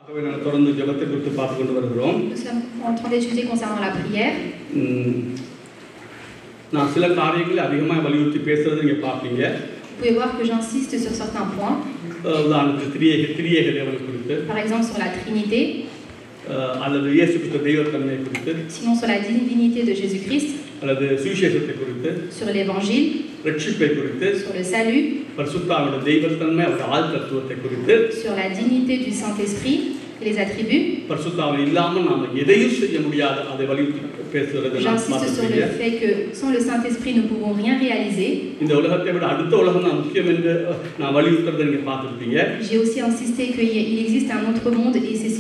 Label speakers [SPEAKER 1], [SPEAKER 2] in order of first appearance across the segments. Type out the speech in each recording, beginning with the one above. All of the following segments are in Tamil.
[SPEAKER 1] Nous
[SPEAKER 2] sommes en train d'étudier concernant la prière.
[SPEAKER 1] நான் சில காரியங்களை அதிகமாக வலியுறுத்தி பேசுறது நீங்க பாப்பீங்க.
[SPEAKER 2] Vous pouvez voir que j'insiste sur certains points.
[SPEAKER 1] உதாரணத்துக்கு திரியேக தேவனை குறித்து.
[SPEAKER 2] Par exemple sur la Trinité.
[SPEAKER 1] அல்லது இயேசு கிறிஸ்து தெய்வத்தன்மை குறித்து.
[SPEAKER 2] Sinon sur la divinité de Jésus-Christ.
[SPEAKER 1] அல்லது சுவிசேஷத்தை குறித்து.
[SPEAKER 2] Sur l'évangile.
[SPEAKER 1] ரட்சிப்பை குறித்து.
[SPEAKER 2] Sur le salut.
[SPEAKER 1] பரிசுத்த ஆவியோட தெய்வத்தன்மை அவருடைய ஆள் தத்துவத்தை குறித்து.
[SPEAKER 2] Sur la dignité du Saint-Esprit et les attributs.
[SPEAKER 1] பரிசுத்த ஆவி இல்லாமல் நாம எதையும் செய்ய முடியாது அதை வலியுறுத்தி பேசுறது நான்
[SPEAKER 2] J'insiste sur le fait que sans le Saint-Esprit nous ne pouvons rien réaliser.
[SPEAKER 1] இந்த உலகத்தை விட அடுத்த உலகம் தான் முக்கியம் என்று நான் வலியுறுத்துறதை நீங்க பார்த்திருப்பீங்க.
[SPEAKER 2] J'ai aussi insisté qu'il existe un autre monde et c'est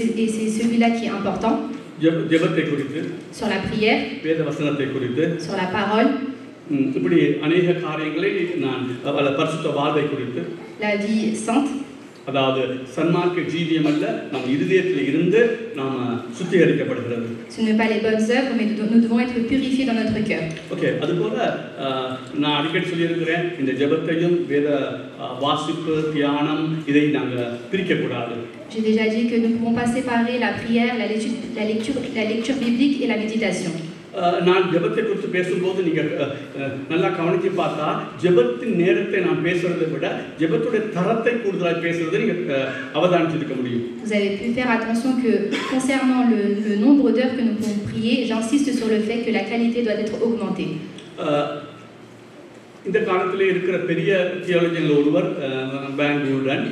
[SPEAKER 2] celui-là qui est important.
[SPEAKER 1] ஜெபத்தை குறித்து.
[SPEAKER 2] Sur la prière.
[SPEAKER 1] வேத வசனத்தை குறித்து.
[SPEAKER 2] Sur la parole.
[SPEAKER 1] இப்படி अनेक காரியங்களை நான் பரிசுத்த வாழ்வை குறித்து.
[SPEAKER 2] La vie sainte.
[SPEAKER 1] அதாவது சன்மார்க்க ஜீவியம் அல்ல நம் இதயத்தில் இருந்து நாம சுத்திகரிக்கப்படுகிறது.
[SPEAKER 2] Ce n'est pas les bonnes œuvres mais nous devons être purifiés dans notre cœur.
[SPEAKER 1] Okay அதுபோல நான் அடிக்கடி சொல்லி இருக்கிறேன் இந்த ஜெபத்தையும் வேத வாசிப்பு தியானம் இதை நாங்க பிரிக்க கூடாது.
[SPEAKER 2] J'ai déjà dit que nous ne pouvons pas séparer la prière, la lecture biblique et la méditation.
[SPEAKER 1] நான் ஜெபத்தை குறித்து பேசும்போது நீங்க நல்லா கவனிச்சு பார்த்தா ஜெபத்தின் நேரத்தை நான் பேசுறதை விட ஜெபத்துடைய தரத்தை கூடுதலாக பேசுறதை நீங்க அவதானிச்சிருக்க முடியும்.
[SPEAKER 2] Vous avez pu faire attention que concernant le nombre d'heures que nous pouvons prier, j'insiste sur le fait que la qualité doit être augmentée.
[SPEAKER 1] இந்த காலத்திலே இருக்கிற பெரிய தியாலஜியன் ஒருவர் பெங்களூருடன்.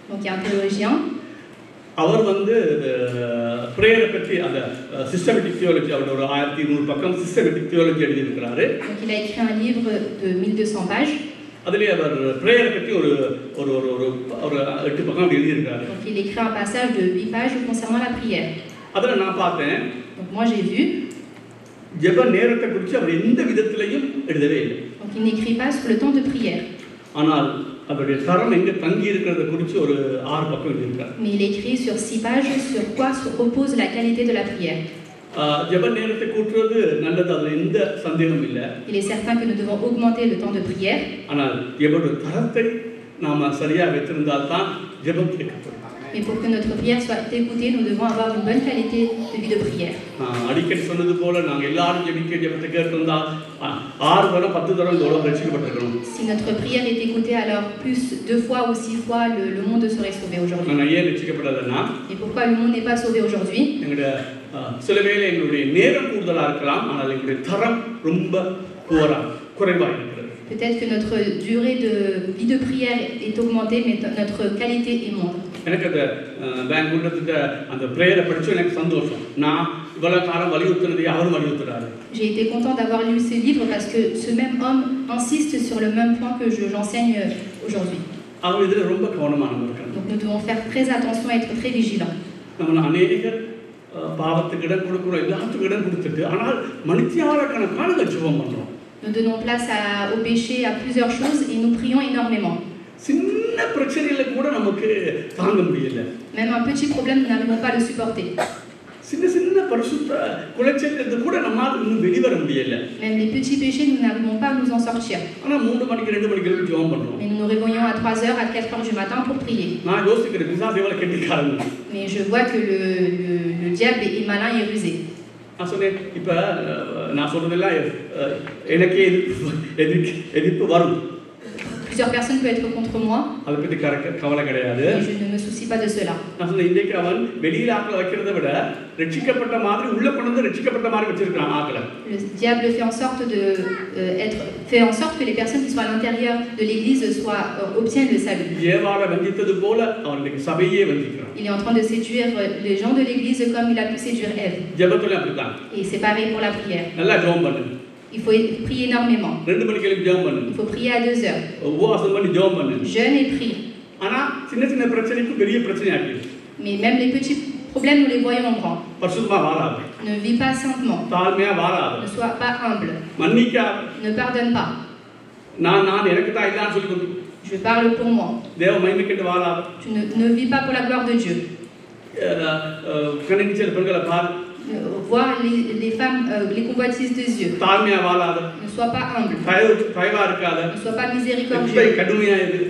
[SPEAKER 2] Donc il y a un théologien.
[SPEAKER 1] அவர் வந்து பிரேயரை பற்றி அந்த சிஸ்டமேட்டிக் தியாலஜி அவரோட ஒரு 1200 பக்கம் சிஸ்டமேட்டிக் தியாலஜி எழுதி இருக்கிறாரு.
[SPEAKER 2] Donc il a écrit un livre de 1200 pages.
[SPEAKER 1] அதிலே அவர் பிரேயரை பற்றி ஒரு ஒரு ஒரு ஒரு 8 பக்கம் எழுதி இருக்காரு.
[SPEAKER 2] Donc il écrit un passage de 8 pages concernant la prière.
[SPEAKER 1] அதல நான் பார்த்தேன்.
[SPEAKER 2] Donc moi j'ai vu.
[SPEAKER 1] ஜெப நேரத்தை குறித்து அவர் எந்த விதத்திலையும் எழுதவே இல்லை.
[SPEAKER 2] Donc il n'écrit pas sur le temps de prière.
[SPEAKER 1] ஆனால் அவருடைய தரம் எங்க தங்கி இருக்கிறத குறித்து ஒரு 6 பக்கம் எழுதியிருக்கார்.
[SPEAKER 2] Mais il écrit sur 6 pages sur quoi repose la qualité de la prière.
[SPEAKER 1] ஜெப நேரத்தை கூட்டுறது நல்லது அதுல எந்த சந்தேகமும் இல்ல.
[SPEAKER 2] Il est certain que nous devons augmenter le temps de prière.
[SPEAKER 1] ஆனால் ஜெபத்துடைய தரத்தை நாம சரியா வைத்திருந்தால் தான் ஜெபம் கேட்கப்படும்.
[SPEAKER 2] Mais pour que notre prière soit écoutée, nous devons avoir une bonne qualité de vie de prière.
[SPEAKER 1] அடிக்கடி சொன்னது போல நாங்க எல்லாரும் ஜெபத்தை கேட்டிருந்தா 6 தடவை 10 தடவை இதோட ரட்சிக்கப்பட்டிருக்கணும்.
[SPEAKER 2] Si notre prière est écoutée alors plus 2 fois ou 6 fois le monde serait sauvé aujourd'hui.
[SPEAKER 1] நான் ஏன் ரட்சிக்கப்படலன்னா
[SPEAKER 2] Et pourquoi le monde n'est pas sauvé aujourd'hui?
[SPEAKER 1] எங்களுடைய சில வேளை எங்களுடைய நேரம் கூடுதலா இருக்கலாம் ஆனால் எங்களுடைய தரம் ரொம்ப குறைவா இருக்கிறது.
[SPEAKER 2] Peut-être que notre durée de vie de prière est augmentée mais notre qualité est moindre.
[SPEAKER 1] எனக்கு அந்த பெங்களூர்ல அந்த பிரேயரை படிச்சு எனக்கு சந்தோஷம். நான் இவ்வளவு காலம் வலியுறுத்தினதை அவரும் வலியுறுத்துறாரு.
[SPEAKER 2] J'ai été content d'avoir lu ce livre parce que ce même homme insiste sur le même point que j'enseigne aujourd'hui.
[SPEAKER 1] அவர் இதுல ரொம்ப கவனமா இருக்கணும்.
[SPEAKER 2] Donc nous devons faire très attention et être très vigilants.
[SPEAKER 1] நம்ம அநேகர் பாவத்துக்கு இடம் கொடுக்கிறோம் எல்லாத்துக்கும் இடம் கொடுத்துட்டு ஆனால் மணித்தியாலக்கணக்கான ஜெபம் பண்றோம்.
[SPEAKER 2] Nous donnons place au péché, à plusieurs choses et nous prions énormément.
[SPEAKER 1] சின்ன பிரச்சனையில கூட நமக்கு தாங்க முடியல.
[SPEAKER 2] Même un petit problème nous n'arrivons pas à le supporter.
[SPEAKER 1] சின்ன பரிசுத்த குலைச்சல்ல கூட நம்மால இன்னும் வெளிவர முடியல.
[SPEAKER 2] Même les petits péchés nous n'arrivons pas à nous en sortir.
[SPEAKER 1] ஆனா 3 மணிக்கு 2 மணிக்கு ஜெபம் பண்றோம்.
[SPEAKER 2] Mais nous nous réveillons à 3h à 4h du matin pour prier.
[SPEAKER 1] நான் யோசிக்கிறேன் பிசாசு எவ்வளவு கெட்டிக்காரன்.
[SPEAKER 2] Mais je vois que le diable est malin et rusé.
[SPEAKER 1] நான் சொன்னேன் இப்ப நான் சொல்றதெல்லாம் எனக்கே எதிர்ப்பு வரும்.
[SPEAKER 2] Plusieurs personnes peuvent être contre moi.
[SPEAKER 1] அதை பத்தி கவலை கிடையாது.
[SPEAKER 2] Et je ne me soucie pas de cela.
[SPEAKER 1] நான் சொன்னேன் இன்னைக்கு அவன் வெளியில ஆக்களை வைக்கிறதை விட ரட்சிக்கப்பட்ட மாதிரி உள்ள கொண்டு வந்து ரட்சிக்கப்பட்ட மாதிரி வச்சிருக்கான் ஆக்களை.
[SPEAKER 2] Le diable fait en sorte que les personnes qui sont à l'intérieur de l'église obtiennent le salut.
[SPEAKER 1] ஏவாளை வஞ்சித்தது போல அவனுக்கு சபையே வஞ்சிக்கிறான்.
[SPEAKER 2] Il est en train de séduire les gens de l'église comme il a pu séduire Ève.
[SPEAKER 1] ஜெபத்துல அப்படிதான்.
[SPEAKER 2] Et c'est pareil pour la prière.
[SPEAKER 1] நல்லா ஜெபம் பண்ணு.
[SPEAKER 2] Il faut prier énormément.
[SPEAKER 1] 2 மணிக்கு ஜெபம் பண்ணு.
[SPEAKER 2] Il faut prier à 2 heures.
[SPEAKER 1] உபவாசம் பண்ணி ஜெபம் பண்ணு.
[SPEAKER 2] Jeûne et prie.
[SPEAKER 1] ஆனா சின்ன பிரச்சனைக்கு பெரிய பிரச்சனை ஆகிடுது.
[SPEAKER 2] Mais même les petits problèmes nous les voyons en grand.
[SPEAKER 1] பரிசுத்தமா வாழாத.
[SPEAKER 2] Ne vis pas saintement.
[SPEAKER 1] தாழ்மையா வாழாத.
[SPEAKER 2] Ne sois pas humble.
[SPEAKER 1] மன்னிக்காத.
[SPEAKER 2] Ne pardonne pas.
[SPEAKER 1] நான் எனக்கு தான் இல்லன்னு சொல்லி கொண்டு.
[SPEAKER 2] Je parle pour moi.
[SPEAKER 1] தேவ மகிமைக்கு வாழாத.
[SPEAKER 2] Tu ne vis pas pour la gloire de Dieu.
[SPEAKER 1] கண்ணிச்சல் பெண்களை பார்.
[SPEAKER 2] Voir les femmes, les convoitises des yeux.
[SPEAKER 1] தாழ்மையா வாழாத.
[SPEAKER 2] Ne sois pas humble.
[SPEAKER 1] தயவா இருக்காத.
[SPEAKER 2] Ne sois pas miséricordieux.
[SPEAKER 1] கடுமையா இரு.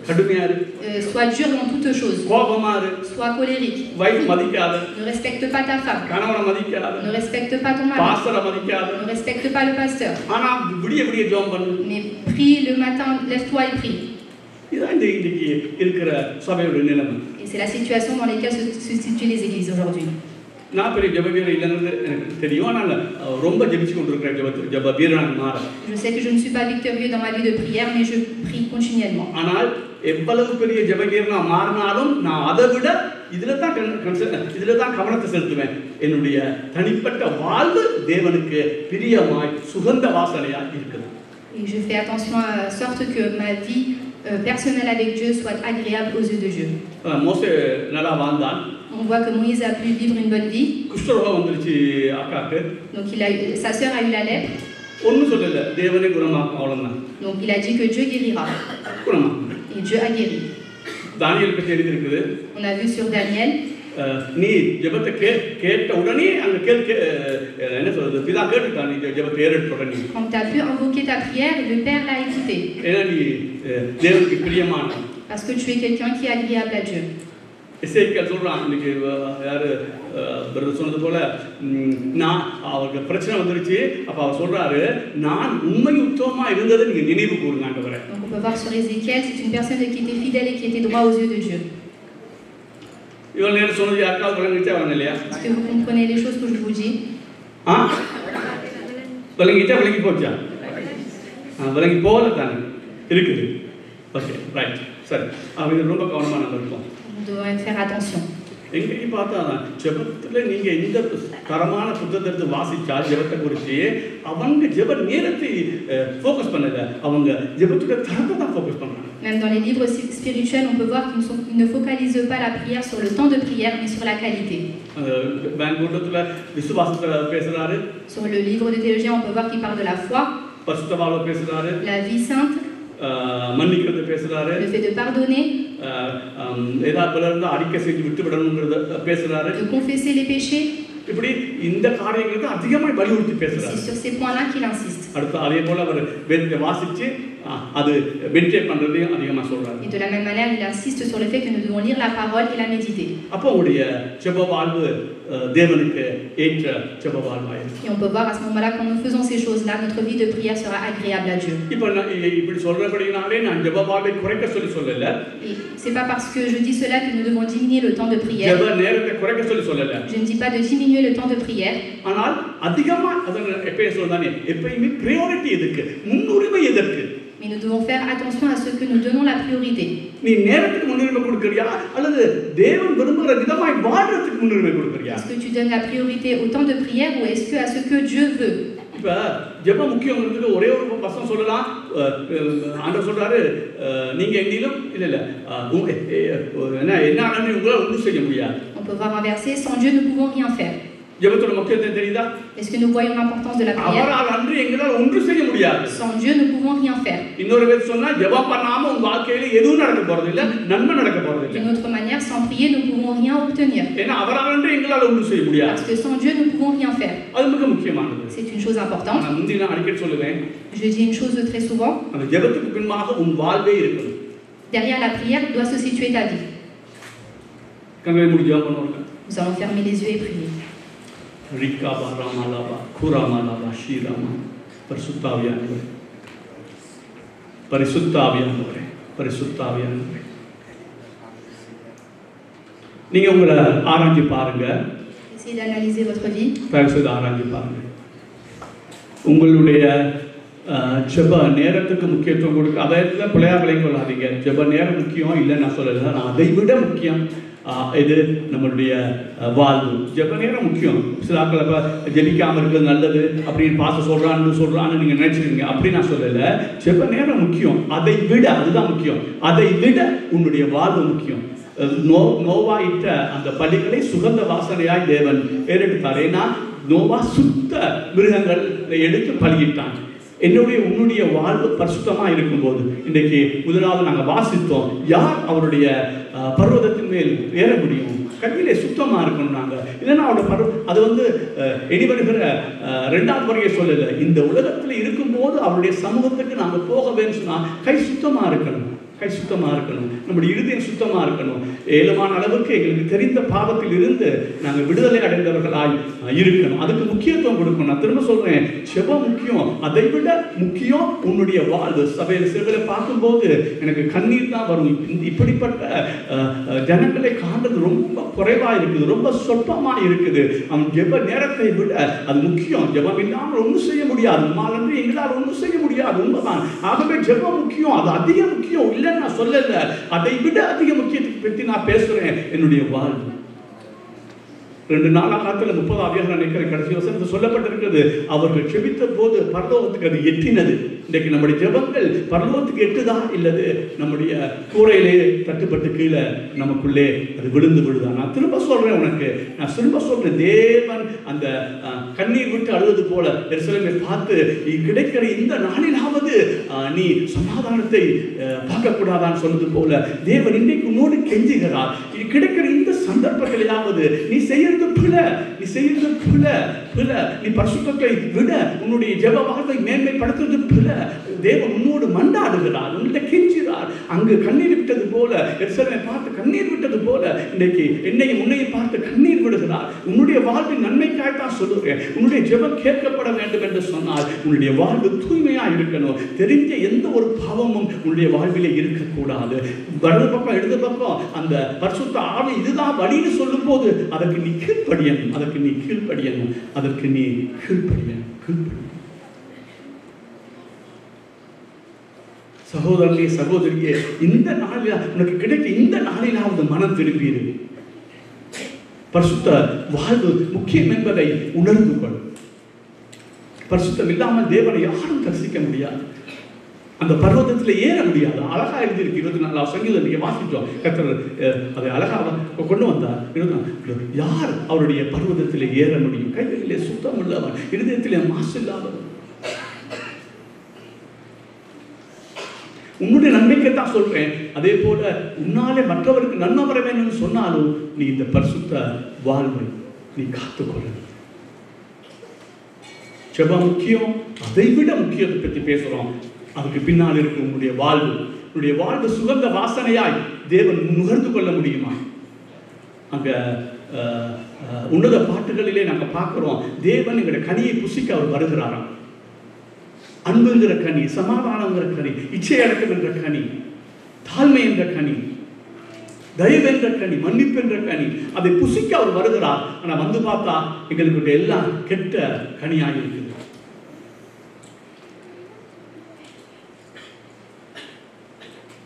[SPEAKER 1] கடுமையா இரு,
[SPEAKER 2] sois dur dans toutes choses,
[SPEAKER 1] கோபமா இரு,
[SPEAKER 2] sois colérique,
[SPEAKER 1] வைஃப் மதிக்காத,
[SPEAKER 2] ne respecte pas ta femme,
[SPEAKER 1] கணவனை மதிக்காத,
[SPEAKER 2] ne respecte pas ton mari,
[SPEAKER 1] பாஸ்டரை மதிக்காத.
[SPEAKER 2] ne respecte pas le pasteur,
[SPEAKER 1] ஆனா விடிய விடிய ஜெபம் பண்ணு.
[SPEAKER 2] mais prie le matin, lève-toi et prie.
[SPEAKER 1] இதுதான் இன்னைக்கு இருக்கிற சபையோட நிலைமை.
[SPEAKER 2] Et c'est la situation dans laquelle se situent les églises aujourd'hui.
[SPEAKER 1] நான் பெரிய ஜெப வீரர் இல்லைன்னு எனக்கு தெரியும், ஆனால் ரொம்ப ஜெபிச்சு கொண்டிருக்கிறேன் ஜெப வீரனாக மாற.
[SPEAKER 2] Je sais que je ne suis pas victorieux dans ma vie de prière, mais je prie continuellement.
[SPEAKER 1] ஆனால் எவ்வளவு பெரிய ஜெப வீரனா மாறினாலும் நான் அதை விட இதுல தான் கவனத்தை செலுத்துவேன். என்னுடைய தனிப்பட்ட வாழ்வு தேவனுக்கு பிரியமாய் சுகந்த வாசனையா இருக்குது.
[SPEAKER 2] Et je fais attention à sorte que ma vie personnelle avec Dieu soit agréable aux yeux de Dieu.
[SPEAKER 1] மோசே நல்லா வாழ்ந்தான்.
[SPEAKER 2] On voit que Moïse a pu vivre une bonne vie.
[SPEAKER 1] குஷ்டரோகம் வந்துருச்சு அக்காக்கு.
[SPEAKER 2] Donc sa sœur a eu la lèpre.
[SPEAKER 1] ஒன்றும் சொல்லல, தேவனே குணமாக்கும் அவ்வளவுதான்.
[SPEAKER 2] Donc il a dit que Dieu guérira.
[SPEAKER 1] குணமாக்கும்.
[SPEAKER 2] Et Dieu a guéri.
[SPEAKER 1] தானியேல் பற்றி எழுதியிருக்குது.
[SPEAKER 2] On a vu sur Daniel.
[SPEAKER 1] நீ ஜெபத்தை கேட்ட உடனே அந்த என்ன சொல்றது, பிதா கேட்டுட்டான், நீ ஜெபத்தை ஏறெடுத்த உடனே.
[SPEAKER 2] Quand tu as pu invoquer ta prière, le Père l'a écouté.
[SPEAKER 1] ஏன்னா நீ தேவனுக்கு பிரியமான.
[SPEAKER 2] Parce que tu es quelqu'un qui est agréable à Dieu.
[SPEAKER 1] எசேக்கியேல் சொல்றான், இன்னைக்கு யாரு பிரதர் சொன்னது போல, நான் அவருக்கு பிரச்சனை வந்துருச்சு, அப்ப அவர் சொல்றாரு, நான் உண்மை உத்தமமா இருந்ததை நீங்க நினைவு கூறுங்க ஆண்டவரே.
[SPEAKER 2] Donc on peut voir sur Ézéchiel, c'est une personne qui était fidèle et qui était droit aux yeux de Dieu.
[SPEAKER 1] இவள் நேரம் சொன்னது யாருக்காவது விளங்கிச்சா வரணும் இல்லையா?
[SPEAKER 2] Est-ce que vous comprenez les choses que je vous dis?
[SPEAKER 1] விளங்கிச்சா விளங்கி போச்சா? விளங்கி போகல தானே இருக்குது. ஓகே ரைட், சரி. இது ரொம்ப கவனமா நம்ம இருப்போம்.
[SPEAKER 2] Nous devons faire attention.
[SPEAKER 1] எங்கேயும் பார்த்தா ஜெபத்தில் நீங்க இந்த தரமான புத்தகத்தை வாசிச்சால் ஜெபத்தை குறித்து அவங்க ஜெப நேரத்தை ஃபோக்கஸ் பண்ணல, அவங்க ஜெபத்துடைய தரத்தை தான் ஃபோக்கஸ் பண்றாங்க.
[SPEAKER 2] Même dans les livres spirituels, on peut voir qu'ils ne focalisent pas la prière sur le temps de prière, mais sur la qualité.
[SPEAKER 1] பெங்கூட்டத்துல விசுவாசத்தை பேசுறாரு.
[SPEAKER 2] Sur le livre de théologie, on peut voir qu'il parle de la foi,
[SPEAKER 1] பரிசுத்த வாழ்வை பேசுறாரு,
[SPEAKER 2] la vie sainte,
[SPEAKER 1] மன்னிக்கிறது பேசுறாரு,
[SPEAKER 2] le fait de pardonner,
[SPEAKER 1] ஏதாவது இருந்து அறிக்கை செஞ்சு விட்டு விடணுங்கிறத பேசுறாரு,
[SPEAKER 2] de confesser les péchés.
[SPEAKER 1] இப்படி இந்த காரியங்களுக்கு அதிகமாக வலியுறுத்தி பேசுறாரு.
[SPEAKER 2] C'est sur ces points-là qu'il insiste.
[SPEAKER 1] அடுத்து அதே போல அவர் வேதத்தை வாசிச்சு அது மெடிடேட் பண்றதையும் அதிகமாக சொல்றாரு.
[SPEAKER 2] Et de la même manière, il insiste sur le fait que nous devons lire la parole et la méditer.
[SPEAKER 1] அப்போ உங்களுடைய ஜெப வாழ்வு தேவனுக்கு ஏற்ற ஜெப வாழ்வாயிருக்கு.
[SPEAKER 2] Et on peut voir à ce moment-là, quand nous faisons ces choses-là, notre vie de prière sera agréable à Dieu.
[SPEAKER 1] இப்போ இப்படி சொல்றபடினாலே நான் ஜெப வாழ்வை குறைக்க சொல்லல.
[SPEAKER 2] Et c'est pas parce que je dis cela que nous devons diminuer le temps de prière.
[SPEAKER 1] ஜெப நேரத்தை குறைக்க சொல்லல.
[SPEAKER 2] Je ne dis pas de diminuer le temps de prière.
[SPEAKER 1] ஆனால் அதிகமா எப்பயும் சொல்றானே, எப்பயுமே பிரையாரிட்டி எதுக்கு, முன்னுரிமை எதற்கு?
[SPEAKER 2] Mais nous devons faire attention à ce que nous donnons la priorité.
[SPEAKER 1] நீ நேரத்துக்கு முன்னுரிமை கொடுக்கறியா அல்லது தேவன் விரும்புகிற விதமாய் வாழ்றதுக்கு முன்னுரிமை கொடுக்கறியா?
[SPEAKER 2] Est-ce que tu donnes la priorité au temps de prière ou est-ce que à ce que Dieu veut?
[SPEAKER 1] இப்ப ஜெபம் முக்கியங்கிறதுக்கு ஒரே ஒரு வசனம் சொல்லலாம். ஆண்டவர் சொல்றாரு, நீங்க எங்கிலும் இல்ல என்ன ஆனன்னு உங்களால ஒன்றும் செய்ய முடியாது.
[SPEAKER 2] On peut voir un verset, sans Dieu nous ne pouvons rien faire.
[SPEAKER 1] ஜெபத்தோட முக்கியத்துவம் தெரியுதா?
[SPEAKER 2] Est-ce que nous voyons l'importance de la prière?
[SPEAKER 1] அவரால் அன்று எங்களால் ஒன்றும் செய்ய முடியாது.
[SPEAKER 2] Sans Dieu nous ne pouvons rien faire.
[SPEAKER 1] இன்னொரு வேத சொன்னா ஜெபம் பண்ணாம உங்க வாழ்க்கையில எதுவும் நடக்க போறது இல்ல, நன்மை நடக்க போறது இல்ல.
[SPEAKER 2] D'une autre manière, sans prier nous ne pouvons rien obtenir.
[SPEAKER 1] ஏன்னா அவரால் அன்று எங்களால் ஒன்றும் செய்ய முடியாது.
[SPEAKER 2] Parce que sans Dieu nous ne pouvons rien faire.
[SPEAKER 1] அது மிக முக்கியமானது.
[SPEAKER 2] C'est une chose importante.
[SPEAKER 1] நான் முந்தி நான் அடிக்கடி சொல்லுவேன்,
[SPEAKER 2] Je dis une chose très souvent.
[SPEAKER 1] அந்த ஜெபத்துக்கு பின்பாக உன் வாழ்வே இருக்கணும்.
[SPEAKER 2] Derrière la prière doit se situer ta vie.
[SPEAKER 1] கண்களை மூடி ஜெபம் பண்ணுவோம்.
[SPEAKER 2] Nous allons fermer les yeux et prier.
[SPEAKER 1] ரிக்காபா ராமலாபா குராமலாபா Sri Rama. பரிசுத்தாவியானவரே, பரிசுத்தாவியானவரே, பரிசுத்தாவியானவரே, நீங்க உங்களை ஆராய்ச்சி பாருங்க.
[SPEAKER 2] Essayez d'analyser votre vie.
[SPEAKER 1] தயவுசெய்து ஆராய்ச்சி பாருங்க. உங்களுடைய ஜெப நேரத்துக்கு முக்கியத்துவம் கொடுக்க, அதாவது பிள்ளையா விளங்கி கொள்ளாதீங்க. ஜெப நேரம் முக்கியம் இல்லை நான் சொல்லலை, நான் அதை விட முக்கியம் இது நம்மளுடைய வாழ்வு. ஜெப நேரம் முக்கியம். சில ஆட்களை ஜெபிக்காமல் இருக்கிறது நல்லது அப்படின்னு பார்த்து சொல்றான்னு நீங்க நினைச்சிருக்கீங்க. அப்படி நான் சொல்லலை. ஜெப நேரம் முக்கியம், அதை விட அதுதான் முக்கியம். அதை விட உன்னுடைய வாழ்வு முக்கியம். நோவா இட்ட அந்த பலிகளை சுகந்த வாசனையாய் தேவன் ஏறெடுத்தார். ஏன்னா நோவா சுத்த மிருகங்கள் எடுத்து பலியிட்டான். உன்னுடைய வாழ்வு பரிசுத்தமா இருக்கும்போது, இன்றைக்கு முதலாவது நாங்கள் வாசித்தோம், யார் அவருடைய பர்வதத்தின் மேல் ஏற முடியும்? கையிலே சுத்தமா இருக்கணும். நாங்க இல்லைன்னா அவருடைய அது இனிவருகிற ரெண்டாவது வரையை சொல்லல. இந்த உலகத்தில் இருக்கும்போது அவருடைய சமூகத்துக்கு நாங்கள் போக வேண்டும் சொன்னா கை சுத்தமா இருக்கணும். கை சுத்தமா இருக்கணும், நம்முடைய இருதயம் சுத்தமா இருக்கணும். ஏழுமான அளவுக்கு எங்களுக்கு தெரிந்த பாவத்தில் இருந்து நாங்கள் விடுதலை அடைந்தவர்களாய் இருக்கணும். அதுக்கு முக்கியத்துவம் கொடுக்கணும். நான் திரும்ப சொல்றேன், ஜெபம் முக்கியம். அதை விட முக்கியம் உன்னுடைய வாழ்வு. சபையில பார்க்கும்போது எனக்கு கண்ணீர் தான் வரும். இப்படிப்பட்ட ஜனங்களை காண்றது ரொம்ப குறைவா இருக்குது, ரொம்ப சொற்பமா இருக்குது. அவன் ஜெப நேரத்தை விட அது முக்கியம். ஜெபம் இல்லாமல் ஒன்றும் செய்ய முடியாது. மாலன்று எங்களால் ஒன்றும் செய்ய முடியாது, உண்மைதான். ஆகவே ஜெபம் முக்கியம், அது அதிக முக்கியம் இல்லைன்னு நான் சொல்லல. அதை விட அதிக முக்கியத்துவத்தை பற்றி நான் பேசுறேன். என்னுடைய வாழ்வு 2 நாளாகத்துல 30 அதிகாரம் நினைக்கிற கடைசி வசனத்தை சொல்லப்பட்டிருக்கிறது. அவர்கள் ஜெபித்த போது பரலோகத்துக்கு அது எட்டினது. இன்றைக்கு நம்முடைய ஜெபங்கள் பரலோகத்துக்கு எட்டுதா இல்லது நம்முடைய கூரையிலே தட்டுப்பட்டு கீழே நமக்குள்ளே அது விழுந்து விழுதா? நான் திரும்ப சொல்றேன் உனக்கு, நான் திரும்ப சொல்றேன், தேவன் அந்த கண்ணீர் விட்டு அழுவது போல எருசலேமை பார்த்து கிடைக்கிற இந்த நாளிலாவது நீ சமாதானத்தை பார்க்க கூடாதான்னு சொன்னது போல தேவன் இன்றைக்கு உன்னோடு கெஞ்சுகிறார். கிடைக்கிற இந்த சந்தர்ப்பங்களையாவது நீ செய்யறது பிழை, நீ செய்யறது பிழை, நீ பரிசுத்தத்தை விட உன்னுடைய ஜெப வாழ்வை மேன்மைப்படுத்துறது பிழை. தேவன் உன்னோடு மண்டாடுகிறார், உன்னிட்ட கெஞ்சுகிறார். அங்கு கண்ணீர் விட்டது போல எருசலேமை பார்த்து கண்ணீர் விட்டது போல இன்றைக்கு என்னையும் உன்னையும் பார்த்து கண்ணீர் விடுகிறார். உன்னுடைய வாழ்வின் நன்மைக்காய்த்தான் சொல்லுறேன். உன்னுடைய ஜெபம் கேட்கப்பட வேண்டும் என்று சொன்னால் உன்னுடைய வாழ்வு தூய்மையா இருக்கணும். தெரிஞ்ச எந்த ஒரு பாவமும் உன்னுடைய வாழ்விலே இருக்கக்கூடாது. வலது பக்கம் இடது பக்கம் அந்த பரிசுத்த ஆவி இதுதான் வழின்னு சொல்லும் போது அதற்கு நீ கீழ்ப்படியணும், அதற்கு நீ கீழ்ப்படியணும், அதற்கு நீ கீழ்ப்படியணும். சகோதரனே சகோதரியே, இந்த நாளில் உனக்கு கிடைக்க இந்த நாளிலாவது மனம் திரும்பி பரிசுத்த வாழ்வு முக்கியம் என்பதை உணர்ந்து கொள். பரிசுத்தம் இல்லாமல் தேவனை யாரும் தரிசிக்க முடியாது, அந்த பர்வதத்தில் ஏற முடியாது. அழகா எழுதியிருக்கு 24 சங்கீதம் நீங்க வாசிச்சோம். கர்த்தர் அதை அழகா கொண்டு வந்தார். யார் அவருடைய பர்வதத்தில் ஏற முடியும்? கைகளிலே சுத்தம் உள்ளவன், இருதயத்திலே மாசு இல்லாதவன். உன்னுடைய நன்மைக்குத்தான் சொல்றேன். அதே போல உன்னாலே மற்றவருக்கு நன்மை வர வேண்டும் சொன்னாலும் நீ இந்த பரிசுத்த வாழ்வை நீ காத்துக்கொள்ள. ஜெபம் முக்கியம். அதை விட முக்கியத்தை பற்றி பேசுறோம். அதுக்கு பின்னால் இருக்கும் உன்னுடைய வாழ்வு. உன்னுடைய வாழ்வு சுகந்த வாசனையாய் தேவன் நுகர்ந்து கொள்ள முடியுமா? அங்க உன்னத பாட்டுகளிலே நாங்க பார்க்கிறோம், தேவன் எங்களுடைய கனியை புசிக்க அவர் வருகிறாராம். அன்புங்கிற கனி, சமாதானங்கிற கனி, இச்சை அடக்கம் என்ற கனி, தாழ்மை என்ற கனி, தயவு என்ற கனி, மன்னிப்பு என்ற கனி, அதை புசிக்க அவர் வருகிறார். ஆனா வந்து பார்த்தா எங்களுக்கு எல்லாம் கெட்ட கனியாக இருக்குது.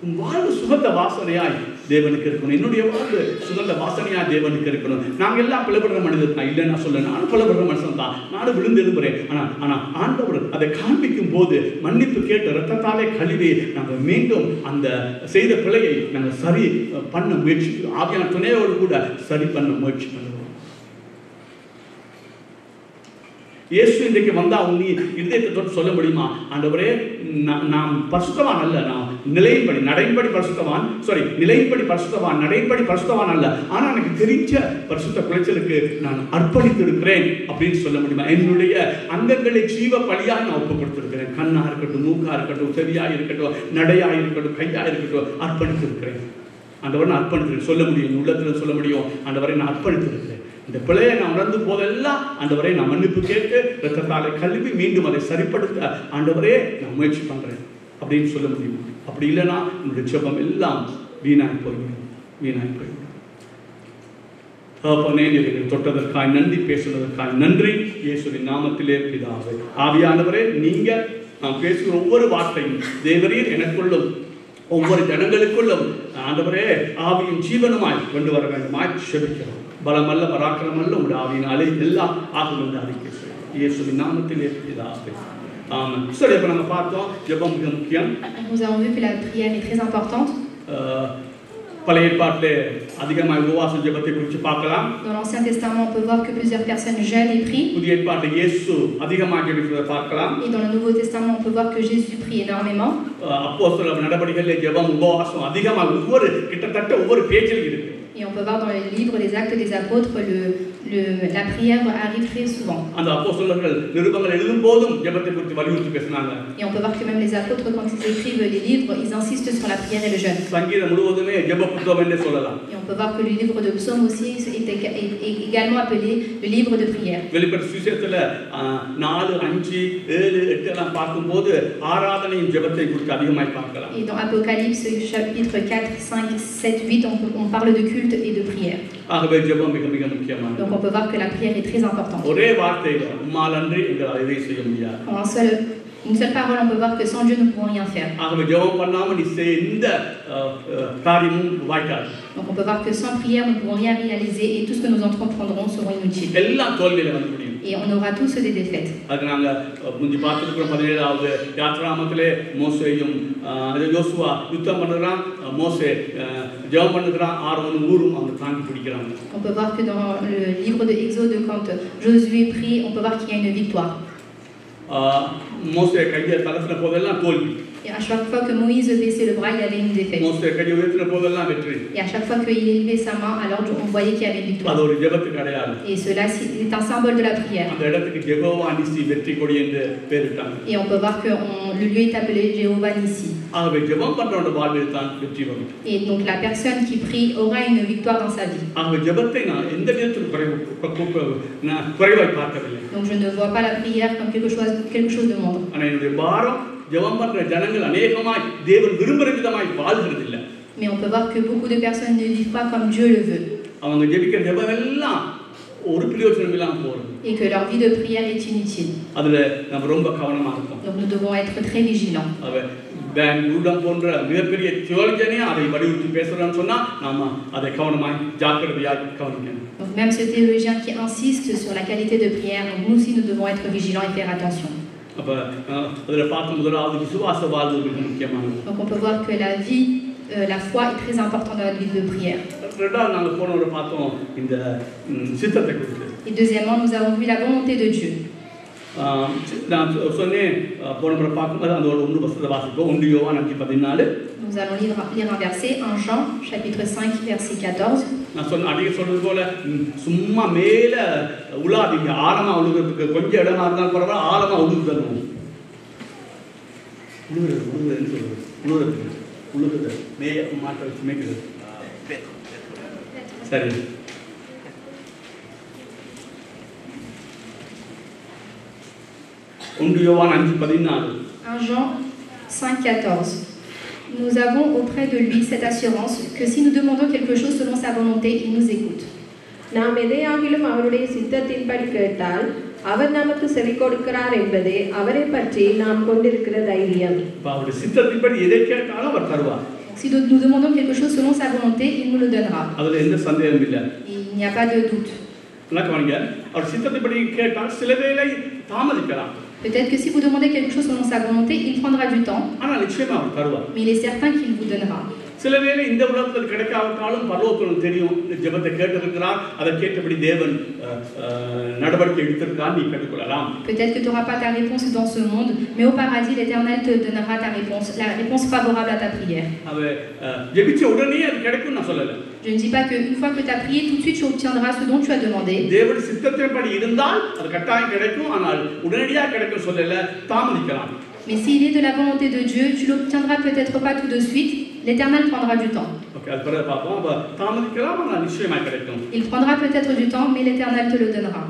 [SPEAKER 1] உன் வாழ்வு சுகந்த வாசனையாய் தேவனுக்கு இருக்கணும். என்னுடைய வாழ்வு சுகந்த வாசனையா தேவனுக்கு இருக்கணும். நாங்க எல்லாம் பிளப்படுற மனிதன் தான், இல்லை நான் சொல்ல, நானும் பிளப்படுற மனுஷன் தான், நானும் விழுந்து எழுப்புறேன். ஆனா ஆண்டவர் அதை காண்பிக்கும் போது மன்னிப்பு கேட்டு ரத்தத்தாலே கழுவி நாங்கள் மீண்டும் அந்த செய்த பிழையை நாங்கள் சரி பண்ண முயற்சி, ஆவியான துணையோடு கூட சரி பண்ண முயற்சி பண்ணுவோம். இயேசு இன்றைக்கு வந்தா நீ இதயத்தை தொட்டு சொல்ல முடியுமா? ஆண்டவரே, நாம் பரிசுத்தவான் அல்ல, நான் நிலையின்படி நடைபடி பரிசுத்தவான், நிலையின்படி பரிசுத்தவான், நடைபடி பரிசுத்தவான் அல்ல, ஆனா எனக்கு தெரிஞ்ச பரிசுத்த குலைச்சலுக்கு நான் அர்ப்பணித்து இருக்கிறேன் அப்படின்னு சொல்ல முடியுமா? என்னுடைய அங்கங்களை ஜீவ பலியாக நான் ஒப்பு கொடுத்திருக்கிறேன். கண்ணா இருக்கட்டும், மூக்கா இருக்கட்டும், செவியா இருக்கட்டும், நடையா இருக்கட்டும், கையா இருக்கட்டும், அர்ப்பணித்து இருக்கிறேன். ஆண்டவரை நான் அர்ப்பணித்து சொல்ல முடியும், உள்ளத்துல சொல்ல முடியும், ஆண்டவரை நான் அர்ப்பணித்து இருக்கிறேன். இந்த பிழையை நான் உணர்ந்து போதெல்லாம் ஆண்டவரே நான் மன்னிப்பு கேட்டு ரத்தத்தாலே கழுவி மீண்டும் அதை சரிப்படுத்த ஆண்டவரே நான் முயற்சி பண்றேன் அப்படின்னு சொல்ல முடியும். அப்படி இல்லைன்னா உங்களுடைய ஜெபம் எல்லாம் வீணாய் போய்விடும், வீணாய் போய்விடும். தொட்டதற்காய் நன்றி, பேசுவதற்காய் நன்றி. இயேசுவின் நாமத்திலே பிதாவே. ஆவியானவரே, நீங்க நான் பேசுகிற ஒவ்வொரு வார்த்தையும் தேவரீர் எனக்குள்ளும் ஒவ்வொரு ஜனங்களுக்குள்ளும் ஆண்டவரே ஆவியும் ஜீவனுமாய் கொண்டு வர வேண்டுமாய் செபிக்கிறோம். பலமல்ல பராக்கிரமல்ல உங்களுடைய ஆவியினாலே எல்லாம் ஆகும் என்று அறிக்கை செய்யும். இயேசுவின் நாமத்திலே பிதாவே. ஆமென். சரி, அப்ப நாங்க பார்த்தோம் ஜெபம் மிக முக்கியம்.
[SPEAKER 2] Nous avons vu que la prière est très importante.
[SPEAKER 1] பழைய ஏற்பாட்டிலே அதிகமாக உபவாச ஜெபத்தை குறித்து பார்க்கலாம்.
[SPEAKER 2] Dans l'Ancien Testament, on peut voir que plusieurs personnes jeûnent et prient.
[SPEAKER 1] புதிய ஏற்பாட்டில் இயேசு அதிகமாக ஜெபிக்கிறதை பார்க்கலாம்.
[SPEAKER 2] Et dans le Nouveau Testament, on peut voir que Jésus prie énormément.
[SPEAKER 1] அப்போஸ்தலர் நடபடிகளிலே ஜெபம் உபவாசம் அதிகமாக ஒவ்வொரு கிட்டத்தட்ட ஒவ்வொரு பேஜில் இருக்கு.
[SPEAKER 2] Et on peut voir dans les livres des Actes des Apôtres La prière arrive très souvent.
[SPEAKER 1] அந்த அப்போஸ்தலர்கள் நிருபங்கள் எழுதும் போதும் ஜெபத்தை குறித்து வலியுறுத்தி பேசினாங்க.
[SPEAKER 2] Et on peut voir que même les apôtres, quand ils écrivent les livres, ils insistent sur la prière et le jeûne.
[SPEAKER 1] சங்கீதம் முழுவதுமே ஜெப புத்தகம் என்று சொல்லலாம்.
[SPEAKER 2] Et on peut voir que le livre de Psaume aussi est également appelé le livre de prière.
[SPEAKER 1] வெளிப்படுத்தின சுவிசேஷத்துல 4, 5, 7, 8 எல்லாம் பார்க்கும்போது ஆராதனையும் ஜெபத்தை குறித்து அதிகமாய் பார்க்கலாம்.
[SPEAKER 2] Et dans Apocalypse chapitre 4, 5, 7, 8, on parle de culte et de prière.
[SPEAKER 1] ஆகவே ஜெபம் மிக மிக முக்கியமானது.
[SPEAKER 2] Donc on peut voir que la prière est très importante.
[SPEAKER 1] ஒரே வார்த்தையில உம்மாலன்றி எங்களால் எதை செய்ய முடியாது.
[SPEAKER 2] En une seule parole, on peut voir que sans Dieu, nous ne pouvons rien faire.
[SPEAKER 1] ஆகவே ஜெபம் பண்ணாம நீ எந்த காரியமும் வாய்க்காது.
[SPEAKER 2] Donc on peut voir que sans prière, nous ne pourrons rien réaliser et tout ce que nous entreprendrons seront inutiles.
[SPEAKER 1] எல்லாம் தோல்வியில வந்து முடியும்.
[SPEAKER 2] Et on aura tous des défaites.
[SPEAKER 1] அதுக்கு நாங்க முந்தி பார்த்துருக்கிறோம் 17வது யாத்ராமத்திலே மோசேயும் யோசுவா யுத்தம் பண்ணுறான், மோசே ஜெபம் பண்ணுறான், ஆரோனும் ஊரும் அவங்க தாங்கி பிடிக்கிறாங்க.
[SPEAKER 2] On peut voir que dans le livre de Exode, quand Josué prie, on peut voir qu'il y a une victoire.
[SPEAKER 1] மோசே கையை தலசின போதெல்லாம் தோல்வி.
[SPEAKER 2] Et à chaque fois que Moïse baissait le bras, il y avait une défaite.
[SPEAKER 1] மோசே கையை உயர்த்தின போதெல்லாம் வெற்றி.
[SPEAKER 2] Et à chaque fois qu'il élevait sa main, alors on voyait qu'il y avait une victoire.
[SPEAKER 1] அது ஒரு ஜெபத்துக்கு அடையாளம்.
[SPEAKER 2] Et cela est un symbole de la prière.
[SPEAKER 1] அந்த இடத்துக்கு யெகோவா நிசி வெற்றி கொடி என்று பெயரிட்டாங்க.
[SPEAKER 2] Et on peut voir que le lieu est appelé Jéhovah Nissi.
[SPEAKER 1] ஆகவே ஜெபம் பண்றவங்க வாழ்வில் தான் வெற்றி வரும்.
[SPEAKER 2] Et donc la personne qui prie aura une victoire dans sa vie.
[SPEAKER 1] ஆகவே ஜெபத்தை நான் எந்த விதத்திலும் குறைவாய் பார்க்கவில்லை.
[SPEAKER 2] Donc je ne vois pas la prière comme quelque chose de moindre.
[SPEAKER 1] ஆனா என்னுடைய பாரம் ஜெபம் பண்ற ஜனங்கள் அநேகமாய் தேவன் விரும்புகிற விதமாய் வாழ்கிறது இல்ல.
[SPEAKER 2] Mais on peut voir que beaucoup de personnes ne vivent pas comme Dieu le veut.
[SPEAKER 1] அவங்க ஜெபிக்கிற ஜெபம் எல்லாம் ஒரு பிரயோஜனம் இல்லாம போகுது.
[SPEAKER 2] Et que leur vie de prière est inutile.
[SPEAKER 1] அதுல நம்ம ரொம்ப கவனமா இருக்கணும்.
[SPEAKER 2] Donc nous devons être très vigilants.
[SPEAKER 1] Ben Grudem போன்ற மிகப்பெரிய தியோலஜியனே அதை வலியுறுத்தி பேசுறான்னு சொன்னா நாம அதை கவனமாய் ஜாக்கிரதையாய் கவனிக்கணும்.
[SPEAKER 2] Donc même ce théologien qui insiste sur la qualité de prière, donc nous aussi nous devons être vigilants et faire attention.
[SPEAKER 1] அப்ப அதுல பார்க்கும் முதலாவது விசுவாச வாழ்வு மிக முக்கியமானது.
[SPEAKER 2] Donc on peut voir que la vie, la foi est très importante dans la vie de prière.
[SPEAKER 1] ரெண்டாவது நாங்க போனவரை பார்த்தோம் இந்த சித்தத்தை குறித்து.
[SPEAKER 2] Et deuxièmement, nous avons vu la volonté de Dieu.
[SPEAKER 1] நான் சொன்னேன் போனவரை பார்க்கும்போது அந்த ஒரு 1 வசனத்தை வாசிப்போம். 1 யோவான் 5:14.
[SPEAKER 2] Nous allons lire un verset, 1 Jean chapitre 5 verset 14.
[SPEAKER 1] நான் சொன்ன அடிக்க சொல்றது போல சும்மா மேல உலாதீங்க, ஆழமா உழுகிறதுக்கு கொஞ்சம் இடமா இருந்தாலும் பரவாயில்ல, ஆழமா உழுகுதணும். உழுகுறதுன்னு சொல்றது உழுகுது மேய மாட்ட வச்சு மேய்க்கிறது. சரி, 1 யோவான் 5:14.
[SPEAKER 2] 1 Jean 5:14. Nous avons auprès de lui cette assurance que si nous demandons quelque chose selon sa volonté, il nous écoute.
[SPEAKER 3] நாம் எதையாகிலும் அவருடைய சித்தத்தின்படி கேட்டால் அவர் நமக்கு செவி கொடுக்கிறார் என்பதே அவரை பற்றி நாம் கொண்டிருக்கிற தைரியம்.
[SPEAKER 1] அவருடைய சித்தத்தின்படி எதை கேட்டாலும் அவர் தருவார்.
[SPEAKER 2] Si nous demandons quelque chose selon sa volonté, il nous le donnera.
[SPEAKER 1] அதுல எந்த சந்தேகமும் இல்லை.
[SPEAKER 2] Il n'y a pas de doute.
[SPEAKER 1] அவர் சித்தத்தின்படி கேட்டால் சில வேளை தாமதிக்கலாம்.
[SPEAKER 2] Peut-être que si vous demandez quelque chose selon sa volonté, il prendra du temps. Mais il est certain qu'il vous donnera.
[SPEAKER 1] சில வேளை இந்த உலகத்தில் கிடைக்காவிட்டாலும் பரலோகத்தில் தெரியும் ஜெபத்தை கேட்டிருக்கிறார், அதை கேட்டபடி தேவன் நடவடிக்கை எடுத்திருக்கிறார், நீ கேட்டுக்கொள்ளலாம்.
[SPEAKER 2] Peut-être que tu n'auras pas ta réponse dans ce monde, mais au paradis l'Éternel te donnera ta réponse, la réponse favorable à ta prière.
[SPEAKER 1] ஜெபிச்ச உடனே அது கிடைக்கும் நான் சொல்லல.
[SPEAKER 2] Je ne dis pas qu'une fois que tu as prié, tout de suite tu obtiendras ce dont tu as demandé.
[SPEAKER 1] தேவன் சித்தத்தின்படி இருந்தால் அது கட்டாயம் கிடைக்கும், ஆனால் உடனடியாக கிடைக்கும் சொல்லல, தாமதிக்கலாம்.
[SPEAKER 2] Mais s'il est de la volonté de Dieu, tu l'obtiendras peut-être pas tout de suite, l'Éternel prendra du temps. Il prendra peut-être du temps, mais l'Éternel te le donnera.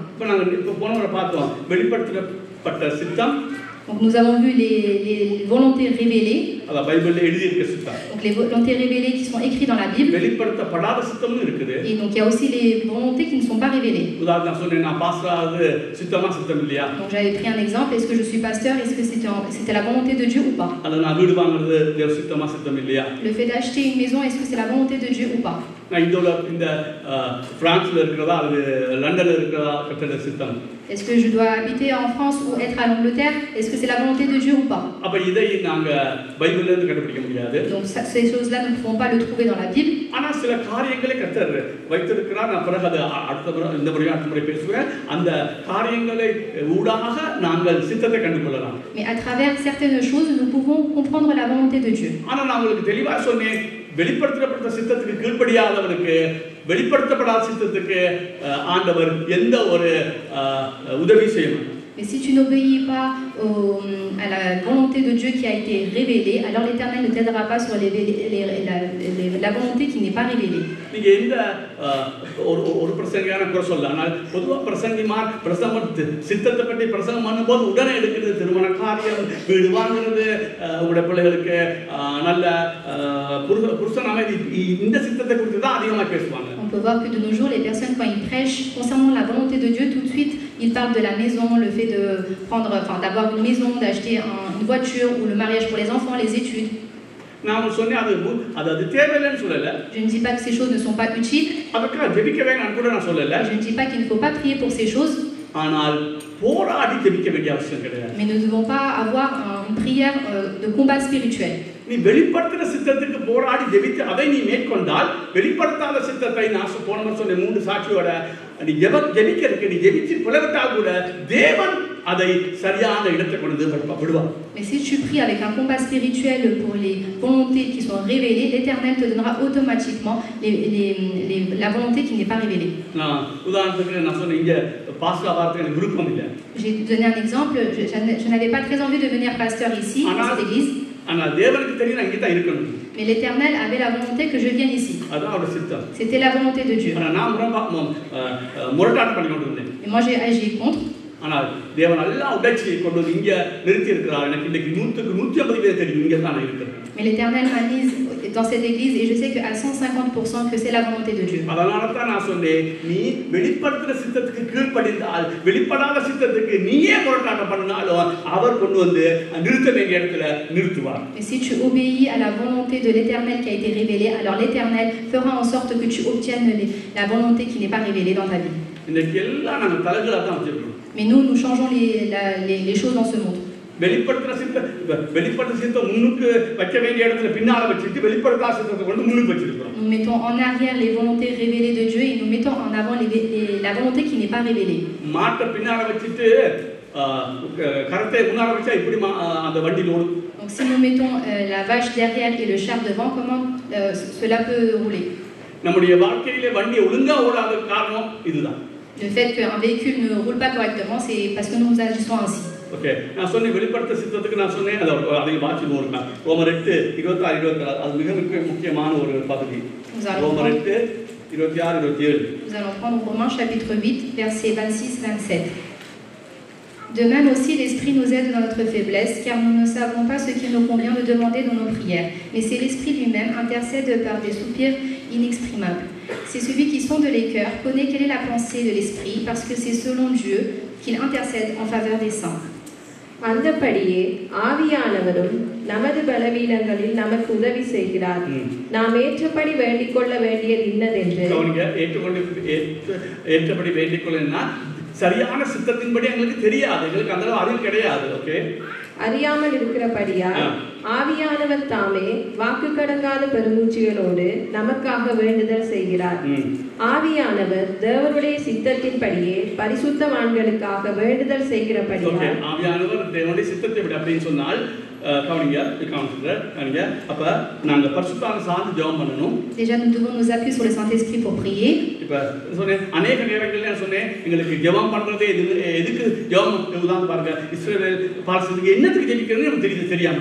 [SPEAKER 2] Donc nous avons vu les volontés révélées. Donc les volontés révélées qui sont écrites dans la Bible. Et donc il y a aussi les volontés qui ne sont pas révélées. Donc j'avais pris un exemple, est-ce que je suis pasteur, est-ce que c'était la volonté de Dieu ou pas? Le fait d'acheter une maison, est-ce que c'est la volonté de Dieu ou pas? Est-ce que je dois habiter en France ou être à l'Angleterre? Est-ce que c'est la volonté de Dieu ou pas? Donc ces choses-là, nous ne pouvons pas le trouver dans la Bible.
[SPEAKER 1] சில காரியங்களை கர்த்தர் வைத்திருக்கிறார். நான் பிறகு அது அடுத்த முறை பேசுவேன். அந்த காரியங்களை ஊடாக நாங்கள் சித்தத்தை கண்டுகொள்ளலாம்.
[SPEAKER 2] Mais à travers certaines choses, nous pouvons comprendre la volonté de Dieu.
[SPEAKER 1] ஆனா நான் உங்களுக்கு தெளிவா சொன்னேன், வெளிப்படுத்தப்பட்ட சித்தத்துக்கு கீழ்ப்படியாதவனுக்கு வெளிப்படுத்தப்படாத சித்தத்துக்கு ஆண்டவர் எந்த ஒரு உதவி செய்யணும்.
[SPEAKER 2] Mais si tu n'obéis pas à la volonté de Dieu qui a été révélée, alors l'Éternel ne t'aidera pas sur la volonté qui n'est pas révélée.
[SPEAKER 1] நீங்க எந்த ஒரு பிரசங்கியான குறை சொல்ல, ஆனால் பொதுவாக பிரசங்கிமார் சித்தத்தை பற்றி பிரசங்கம் பண்ணும்போது உடனே எடுக்கிறது திருமண காரியம், வீடு வாங்குறது, உங்களுடைய பிள்ளைகளுக்கு நல்ல புருஷன் அமைதி, இந்த சித்தத்தை குறித்து தான் அதிகமாக பேசுவாங்க.
[SPEAKER 2] On peut voir que de nos jours, les personnes, quand ils prêchent concernant la volonté de Dieu, tout de suite, ils parlent de la maison, le fait de prendre, enfin, d'avoir une maison, d'acheter une voiture, ou le mariage pour les enfants, les études.
[SPEAKER 1] Je
[SPEAKER 2] ne dis pas que ces choses ne sont pas utiles. Je ne dis pas qu'il ne faut pas prier pour ces choses. Mais nous ne devons pas avoir une prière de combat spirituel.
[SPEAKER 1] நீ வெளிப்படுத்துற சித்தத்துக்கு போராடி ஜெபித்து அதை நீ மேற்கொண்டால் வெளிப்படுத்தாத சித்தத்தை நான் போன சொன்ன 3 சாட்சியோட நீ ஜெபிக்கிறதுக்கு நீ ஜெபிச்சு பிளவிட்டால் கூட தேவன் அதை சரியான இடத்தை கொண்டு விடுவார்.
[SPEAKER 2] Mais si tu pries avec un combat spirituel pour les volontés qui sont révélées, l'Éternel te donnera automatiquement la volonté qui n'est pas révélée.
[SPEAKER 1] உதாரணத்துக்கு நான் சொன்னேன், இங்க பாஸ்டர் ஆவறதுக்கு எனக்கு விருப்பம் இல்லை.
[SPEAKER 2] J'ai donné un exemple, je n'avais pas très envie de devenir pasteur ici dans cette église. Mais l'Éternel avait la volonté que je vienne ici. C'était la volonté de Dieu. Et moi j'ai agi contre. Mais l'Éternel m'a mise dans cette église et je sais qu'à 150% que c'est la volonté de Dieu. Et si tu obéis à la volonté de l'Éternel qui a été révélée, alors l'Éternel fera en sorte que tu obtiennes la volonté qui n'est pas révélée dans ta vie. Mais nous changeons les choses dans ce monde. Nous mettons en arrière les volontés révélées de Dieu et nous mettons en avant la volonté qui n'est pas révélée. Donc si nous mettons la vache derrière et le char devant, comment cela peut rouler? Le fait qu'un véhicule ne roule pas correctement, c'est parce que nous agissons ainsi.
[SPEAKER 1] Okay. நான் சொன்ன வெளிப்படுத்த சித்தத்துக்கு நான் சொன்னேன், அதை வாசி போடுங்க. ரோமர் 8:26-27 அது மிக முக்கியமான ஒரு பகுதி. ரோமர் 8:26-27.
[SPEAKER 2] Nous allons prendre Romains chapitre 8 versets 26-27. De même aussi l'Esprit nous aide dans notre faiblesse, car nous ne savons pas ce qu'il nous convient de demander dans nos prières, mais c'est l'Esprit lui-même intercède par des soupirs inexprimables. C'est celui qui sonde les cœurs, connaît quelle est la pensée de l'Esprit, parce que c'est selon Dieu qu'il intercède en faveur des saints.
[SPEAKER 3] அந்தபடியே ஆவியானவரும் நமது பலவீனங்களில் நமக்கு உதவி செய்கிறார். நாம் ஏற்றபடி வேண்டிக் கொள்ள வேண்டியது இன்னதென்று.
[SPEAKER 1] ஏற்றபடி வேண்டிக் கொள்ளனா சரியான சித்தத்தின்படி எங்களுக்கு தெரியாது, எங்களுக்கு அந்த அறிவு கிடையாது. ஓகே,
[SPEAKER 3] அறியாமல் இருக்கிறபடியால் ஆவியானவர் தாமே வாக்கு கடங்காத பெருமூச்சுகளோடு நமக்காக வேண்டுதல் செய்கிறார். ஆவியானவர் தேவனுடைய சித்தத்தின்படியே பரிசுத்தவான்களுக்காக வேண்டுதல் செய்கிறபடியால்
[SPEAKER 1] ஆவியானவர் தேவனுடைய சித்தத்தை அப்படின்னு சொன்னால் அப்ப நாங்க பரிசுத்தான சார்ந்து ஜெபம் பண்ணணும்.
[SPEAKER 2] Déjà nous devons nous appuyer sur le Saint-Esprit pour prier.
[SPEAKER 1] இப்ப சொன்னேன் अनेक நேரங்கள்ல நான் சொன்னேன் எங்களுக்கு ஜெபம் பண்றதே எதுக்கு ஜெபம் உதாரணம் பாருங்க இஸ்ரவேல் பாலஸ்தீனுக்கு என்னத்துக்கு ஜெபிக்கணும்னு நமக்கு தெரியாம.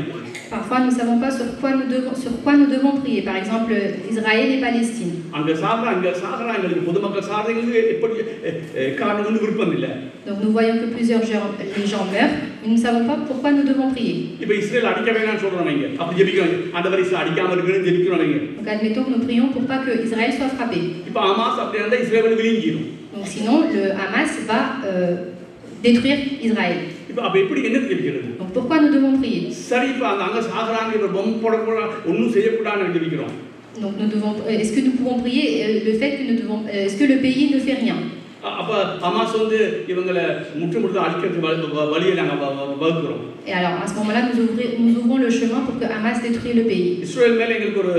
[SPEAKER 2] Parfois nous ne savons pas sur quoi nous devons prier. Par exemple Israël et Palestine.
[SPEAKER 1] அங்க சாகறாங்களுக்கு பொதுமக்கள் சாகறங்களுக்கு எப்படி காரணம்னு விருப்பம் இல்ல.
[SPEAKER 2] Donc nous voyons que plusieurs les gens meurent, mais nous ne savons pas pourquoi nous devons prier.
[SPEAKER 1] இப்ப இஸ்ரேல் அடிக்க வேண்டாம்னு சொல்றாங்க. அப்படி ஜெபிக்கணும். ஆண்டவர் இஸ்ரேல் அடிக்காம இருக்கணும்னு ஜெபிக்கறாங்க.
[SPEAKER 2] Donc admettons que nous prions pour pas que Israël soit frappé.
[SPEAKER 1] இப்ப ஹமாஸ் அப்படி இருந்தா Israel விழுங்கிரும்.
[SPEAKER 2] Donc sinon le Hamas va détruire Israël.
[SPEAKER 1] அப்ப எப்படி என்ன ஜெபிக்கிறது?
[SPEAKER 2] Donc pourquoi nous devons prier?
[SPEAKER 1] சரி இப்ப அங்க சாகறாங்க இப்ப பொம்மை போட ஒண்ணும் செய்ய கூடாதுன்னு ஜெபிக்கிறோம்.
[SPEAKER 2] Donc nous devons est-ce que nous pouvons prier le fait que est-ce que le pays ne fait rien?
[SPEAKER 1] அப்ப ஹமாஸ் வந்து இவங்களை முற்றுமுழுதாக அழிக்கிறதுக்கு வழியை நாங்கள் வகுக்கிறோம்.
[SPEAKER 2] Et alors à ce moment-là, nous ouvrons le chemin pour que Hamas détruise le pays.
[SPEAKER 1] Israel மேல எங்களுக்கு ஒரு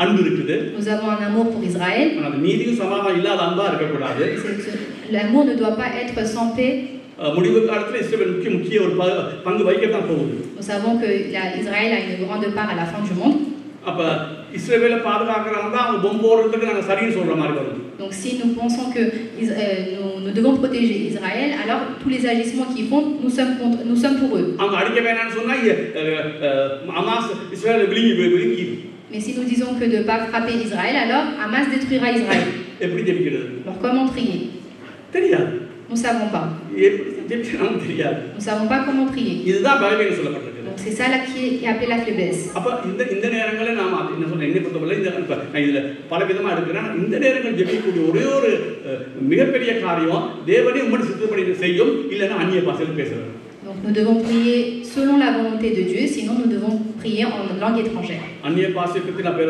[SPEAKER 1] அன்பு இருக்குது.
[SPEAKER 2] Nous avons un amour pour Israël.
[SPEAKER 1] ஆனால் நீதியும் சமாதானம் இல்லாத அன்பா இருக்கக்கூடாது.
[SPEAKER 2] L'amour ne doit pas être sans paix.
[SPEAKER 1] முடிவு காலத்தில் இஸ்ரேல் முக்கிய ஒரு பங்கு வகிக்கத்தான் போகுது.
[SPEAKER 2] Nous savons que Israël a une grande part à la fin du monde.
[SPEAKER 1] அப்ப இஸ்ரேலை பாதுகாக்கிறவங்க தான் அவங்க பொம்பு போடுறதுக்கு நாங்கள் சரின்னு சொல்ற மாதிரி வரும்.
[SPEAKER 2] Donc si nous pensons que nous devons protéger Israël, alors tous les agissements qu'ils font, nous sommes pour eux.
[SPEAKER 1] அவங்க அடிக்க வேணாம்னு சொன்னா ஹமாஸ் இஸ்ரேலை விழுங்கி.
[SPEAKER 2] Mais si nous disons que de ne pas frapper Israël, alors Hamas détruira Israël.
[SPEAKER 1] எப்படி ஜெபிக்கிறது?
[SPEAKER 2] Alors comment prier?
[SPEAKER 1] தெரியாது.
[SPEAKER 2] Nous ne savons pas.
[SPEAKER 1] ஜெபிக்கணும் தெரியாது.
[SPEAKER 2] Nous ne savons pas comment prier.
[SPEAKER 1] இதுதான் பலவீனம் சொல்லப்பட்டிருக்கு.
[SPEAKER 2] Donc c'est ça là qui est appelé la faiblesse.
[SPEAKER 1] அப்ப இந்த நேரங்களில் நாம என்ன சொல்றேன், என்ன பொறுத்தவரை இந்த இதுல பல விதமா எடுக்கிறேன். இந்த நேரங்கள் ஜெபிக்கக்கூடிய ஒரே ஒரு மிகப்பெரிய காரியம் தேவனே உங்களுடைய சித்தப்படி செய்யும், இல்லைன்னா அந்நிய பாஷையில் பேசுறது.
[SPEAKER 2] Donc nous devons prier selon la volonté de Dieu, sinon nous devons prier en langue étrangère.
[SPEAKER 1] அந்நிய பாஷை பற்றி நான்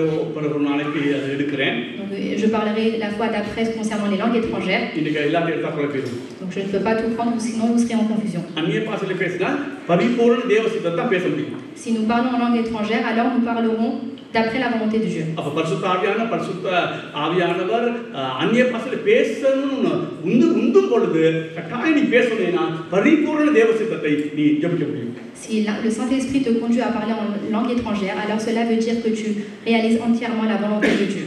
[SPEAKER 1] ஒரு நாளைக்கு அதை எடுக்கிறேன்.
[SPEAKER 2] Donc je parlerai la fois d'après concernant les langues étrangères.
[SPEAKER 1] இன்னைக்கு எல்லாத்தையும் எடுத்தா குழப்பிடும்.
[SPEAKER 2] Donc je ne peux pas tout prendre, sinon vous serez en confusion.
[SPEAKER 1] அந்நிய பாஷையில் பேசினால் பரிபூர்ண தேவ சித்தத்தை தான் பேச முடியும்.
[SPEAKER 2] Si nous parlons en langue étrangère, alors nous parlerons d'après la volonté de Dieu.
[SPEAKER 1] அப்ப பரிசுத்த ஆவியானவர் அந்நிய பாஷையில் பேசணும்னு உந்தும் பொழுது கட்டாயம் நீ பேசணும்னா பரிபூர்ண தேவ சித்தத்தை நீ ஜெபிக்க முடியும்.
[SPEAKER 2] Si le Saint-Esprit te conduit à parler en langue étrangère, alors cela veut dire que tu réalises entièrement la volonté de Dieu.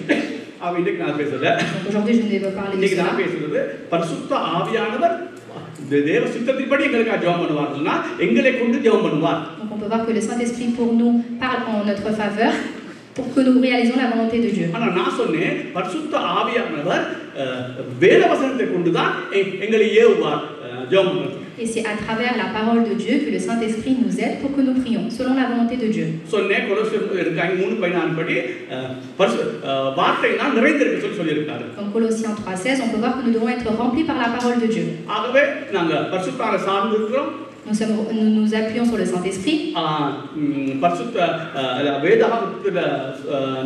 [SPEAKER 1] இன்னைக்கு நான் பேசல.
[SPEAKER 2] Donc aujourd'hui je ne vais pas parler de
[SPEAKER 1] இன்னைக்கு
[SPEAKER 2] cela.
[SPEAKER 1] நான் பேசுறது பரிசுத்த ஆவியானவர் தேவ சித்தத்தின்படி எங்களுக்காக ஜெபம் பண்ணுவார்னா எங்களை கொண்டு ஜெபம் பண்ணுவார்.
[SPEAKER 2] Donc on peut voir que le Saint-Esprit pour nous parle en notre faveur pour que nous réalisons la volonté de Dieu.
[SPEAKER 1] ஆனா நான் சொன்னேன் பரிசுத்த ஆவியானவர் வேத வசனத்தை கொண்டு தான் எங்களை ஏவுவார் ஜெபம் பண்ணுறது.
[SPEAKER 2] Et c'est à travers la parole de Dieu que le Saint-Esprit nous aide pour que nous prions selon la volonté de Dieu.
[SPEAKER 1] சொன்னேன் கொலோசியர் 3:14 படி வார்த்தையினால் நிறைந்திருக்க சொல்லியிருக்காரு.
[SPEAKER 2] Dans Colossiens 3:16, on peut voir que nous devons être remplis par la parole de Dieu.
[SPEAKER 1] ஆகவே நாங்க பரிசுத்தரை சார்ந்து இருக்கிறோம்.
[SPEAKER 2] Nous nous appuyons sur le Saint-Esprit.
[SPEAKER 1] பரிசுத்த வேதாகமத்தில்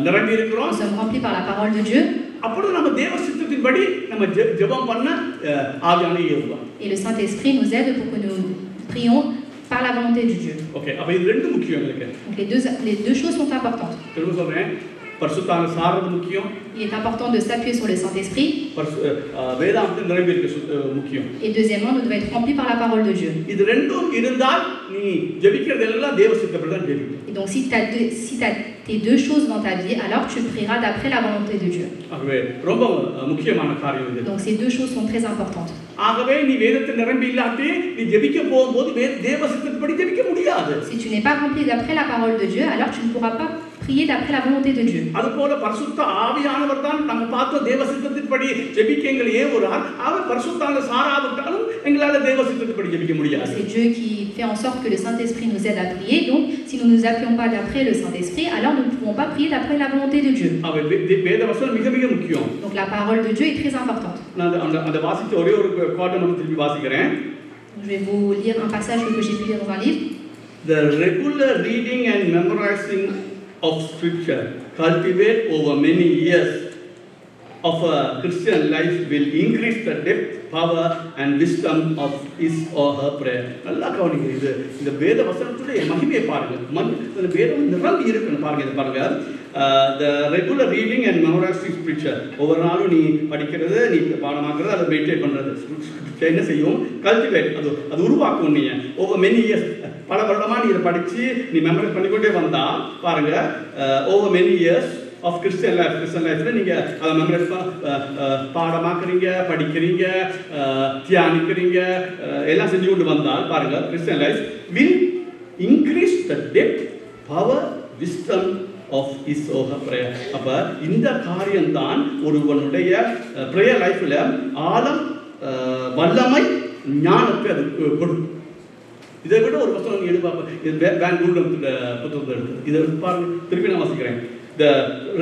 [SPEAKER 1] நிரம்பி இருக்கிறோம்.
[SPEAKER 2] Nous sommes remplis par la parole de Dieu.
[SPEAKER 1] அப்பொழுது நம்ம தேவ சித்தத்தின்படி நம்ம ஜெபம் பண்ண ஆவியானவர் ஏவுவார்.
[SPEAKER 2] Et le Saint-Esprit nous aide pour que nous prions par la volonté de Dieu.
[SPEAKER 1] Okay, அப்ப இது ரெண்டு முக்கியம் எனக்கு.
[SPEAKER 2] Donc les deux choses sont importantes.
[SPEAKER 1] திரும்ப சொல்றேன், பரிசுத்தான சார்றது முக்கியம்.
[SPEAKER 2] Il est important de s'appuyer sur le Saint-Esprit.
[SPEAKER 1] வேதாகமத்தில் நிரம்பி இருக்க முக்கியம்.
[SPEAKER 2] Et deuxièmement, nous devons être remplis par la parole de Dieu.
[SPEAKER 1] இது ரெண்டும் இருந்தால் நீ ஜெபிக்கிறதெல்லாம் தேவ சித்தப்படி தான் ஜெபிக்கணும்.
[SPEAKER 2] Et donc si tu as tes deux choses dans ta vie, alors tu prieras d'après la volonté de Dieu.
[SPEAKER 1] ஆகவே ரொம்ப முக்கியமான காரியம் இது.
[SPEAKER 2] Donc ces deux choses sont très importantes.
[SPEAKER 1] ஆகவே நீ வேதத்தில் நிரம்பி இல்லாட்டி நீ ஜெபிக்க போகும்போது தேவ சித்தப்படி ஜெபிக்க முடியாது.
[SPEAKER 2] Si tu n'es pas rempli d'après la parole de Dieu, alors tu ne pourras pas prier d'après la volonté de Dieu.
[SPEAKER 1] அதுபோல பரிசுத்த ஆவியானவர் தான் நம்ம பார்த்த தேவ சித்தத்தின்படி ஜெபிக்க எங்களை ஏவுறார். அவர் பரிசுத்தான சாராவிட்டாலும் எங்களால தேவ சித்தத்தின்படி ஜெபிக்க முடியாது.
[SPEAKER 2] C'est Dieu qui fait en sorte que le Saint-Esprit nous aide à prier. Donc si nous ne nous appuyons pas d'après le Saint-Esprit, alors nous ne pouvons pas prier d'après la volonté de Dieu.
[SPEAKER 1] வேத வசனம் மிக மிக முக்கியம்.
[SPEAKER 2] Donc la parole de Dieu est très importante.
[SPEAKER 1] நான் அந்த வாசிச்ச ஒரே ஒரு கோட்டை மட்டும் திருப்பி வாசிக்கிறேன்.
[SPEAKER 2] Je vais vous lire un passage que j'ai pu lire dans un livre.
[SPEAKER 1] The regular reading and memorizing of scripture cultivate over many years of a Christian life will increase the depth, power and wisdom of his or her prayer. நல்லா கவனிங்க, இது இந்த வேத வசனத்துடைய மகிமையை பாருங்க. இந்த வேதம் நிரம்பி இருக்குன்னு பாருங்க. இது பாருங்க, the regular reading and memorizing scripture, ஒவ்வொரு நாளும் நீ படிக்கிறது, நீ பாடமாக்குறது, அதை மெடிடேட் பண்றது என்ன செய்யும்? கல்டிவேட், அது உருவாக்கும். நீ over many years, பல வருடமா நீ இதை படிச்சு நீ மெமரைஸ் பண்ணிக்கொண்டே வந்தா பாருங்க, over many years of Christian life நீங்க அதை மெமரைஸ் பாடமாக்குறீங்க, படிக்கிறீங்க, தியானிக்கிறீங்க, எல்லாம் செஞ்சு கொண்டு வந்தால் பாருங்க, Christian life will increase the depth, power, wisdom of his or her prayer. அப்ப இந்த காரியம் தான் ஒருவனுடைய prayer லைஃப்ல ஆழம், வல்லமை, ஞானத்தை அது கொடுக்கும். இதை விட ஒரு வசனம் பெங்களூர் புத்தகத்தில் எடுத்து இதை பாருங்க, திருப்பி நான் வாசிக்கிறேன். The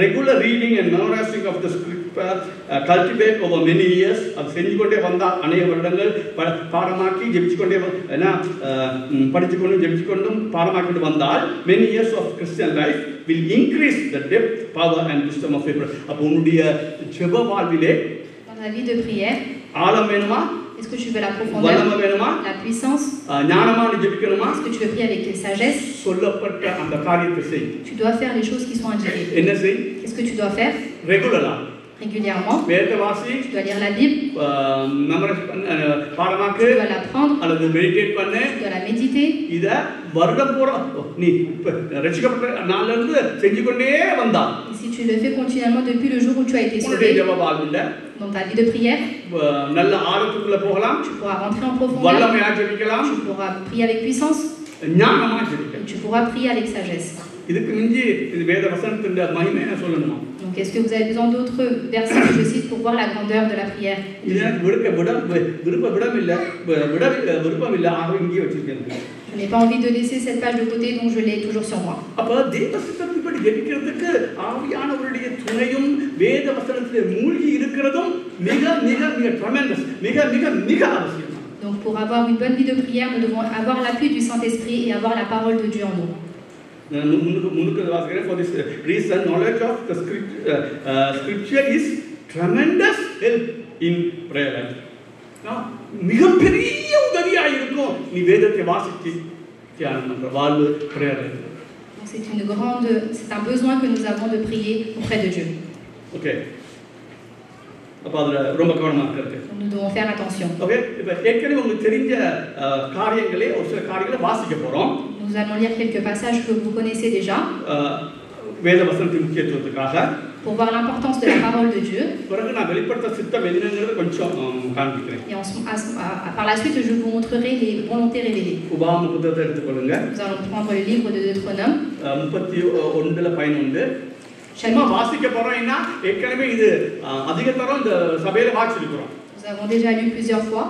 [SPEAKER 1] regular reading and memorizing of the scripture cultivate over many years. அது செஞ்சு கொண்டே வந்தால் அநேக வருடங்கள் பாடமாக்கி ஜெபிச்சுக்கொண்டே படிச்சுக்கொண்டும் ஜெபிச்சுக்கொண்டும் பாடமாக்கிட்டு வந்தால் many years of Christian life will increase the depth, power and wisdom of your prayer. அப்போ உன்னுடைய ஜெப வாழ்விலே,
[SPEAKER 2] dans ta vie de prière,
[SPEAKER 1] ஆழம் வேணுமா?
[SPEAKER 2] Est-ce que tu veux la profondeur,
[SPEAKER 1] வல்லமை வேணுமா?
[SPEAKER 2] la puissance?
[SPEAKER 1] ஞானமா நீ ஜெபிக்கணுமா?
[SPEAKER 2] Est-ce que tu veux prier avec sagesse?
[SPEAKER 1] சொல்லப்பட்ட அந்த காரியத்தை செய்.
[SPEAKER 2] Tu dois faire les choses qui sont indiquées.
[SPEAKER 1] என்ன செய்?
[SPEAKER 2] Qu'est-ce que tu dois faire?
[SPEAKER 1] ரெகுலரா
[SPEAKER 2] Régulièrement.
[SPEAKER 1] வேத வாசி,
[SPEAKER 2] Tu dois lire la Bible.
[SPEAKER 1] Memorise பாடமாக்கு
[SPEAKER 2] Tu dois l'apprendre.
[SPEAKER 1] அல்லது மெடிடேட் பண்ணு.
[SPEAKER 2] Tu dois la méditer.
[SPEAKER 1] இத வருடம் பூரா நீ ரட்சிக்கப்பட்ட நாள்ல இருந்து செஞ்சு கொண்டே வந்தா
[SPEAKER 2] Et si tu le fais continuellement depuis le jour où tu as été
[SPEAKER 1] உன்னுடைய
[SPEAKER 2] sauvé,
[SPEAKER 1] ஜெப வாழ்வுல
[SPEAKER 2] dans ta vie de prière,
[SPEAKER 1] நல்ல ஆழத்துக்குள்ள போகலாம்.
[SPEAKER 2] tu pourras rentrer en profondeur.
[SPEAKER 1] வல்லமையா ஜெபிக்கலாம்.
[SPEAKER 2] Tu pourras prier avec puissance.
[SPEAKER 1] ஞானமா ஜெபிக்கலாம்.
[SPEAKER 2] Tu pourras prier avec sagesse.
[SPEAKER 1] இதுக்கு மிஞ்சி இது வேத வசனத்தின் மகிமை என்ன சொல்லணுமா?
[SPEAKER 2] Donc, est-ce que vous avez besoin d'autres versets que je cite pour voir la grandeur de la prière?
[SPEAKER 1] இது எனக்கு விருப்பம் இல்ல ஆக இங்கே வச்சிருக்கேன்.
[SPEAKER 2] Je n'ai pas envie de laisser cette page de côté, donc je l'ai toujours sur moi.
[SPEAKER 1] அப்ப தேவ சித்தத்தின்படி ஜெபிக்கிறதுக்கு ஆவியானவருடைய துணையும் வேத வசனத்திலே மூழ்கி இருக்கிறதும் மிக மிக மிக ட்ரெமெண்டஸ், மிக மிக மிக அவசியம்.
[SPEAKER 2] Donc, pour avoir une bonne vie de prière, nous devons avoir l'appui du Saint-Esprit et avoir la parole de Dieu en nous.
[SPEAKER 1] For this reason, knowledge of the scripture is tremendous help in prayer life. மிகப்பெரிய உதவியா இருக்கும் நீ வேதத்தை வாசித்து தியானம் பண்ற வாழ்வு prayer life.
[SPEAKER 2] C'est un besoin que nous avons de prier auprès de Dieu.
[SPEAKER 1] Okay. அப்ப அதுல ரொம்ப கவனமா இருக்கு.
[SPEAKER 2] Nous devons faire attention.
[SPEAKER 1] Okay. இப்ப ஏற்கனவே உங்களுக்கு தெரிஞ்ச காரியங்களே ஒரு சில காரியங்களை வாசிக்க போறோம்.
[SPEAKER 2] Nous allons lire quelques passages que vous connaissez déjà.
[SPEAKER 1] வேத வசனத்தின் முக்கியத்துவத்துக்காக
[SPEAKER 2] pour voir l'importance de la parole de Dieu.
[SPEAKER 1] பிறகு நான் வெளிப்படுத்த சித்தம் என்னங்கிறது கொஞ்சம் காண்பிக்கிறேன்.
[SPEAKER 2] Et par la suite je vous montrerai les volontés révélées.
[SPEAKER 1] உபாகம புத்தகத்தை எடுத்துக்கொள்ளுங்க.
[SPEAKER 2] Nous allons prendre le livre de Deutéronome.
[SPEAKER 1] 31:11. சும்மா வாசிக்க போறோம்னா ஏற்கனவே இது அதிக தரம் இந்த சபையில வாசிச்சிருக்கிறோம்.
[SPEAKER 2] Nous avons déjà lu plusieurs fois.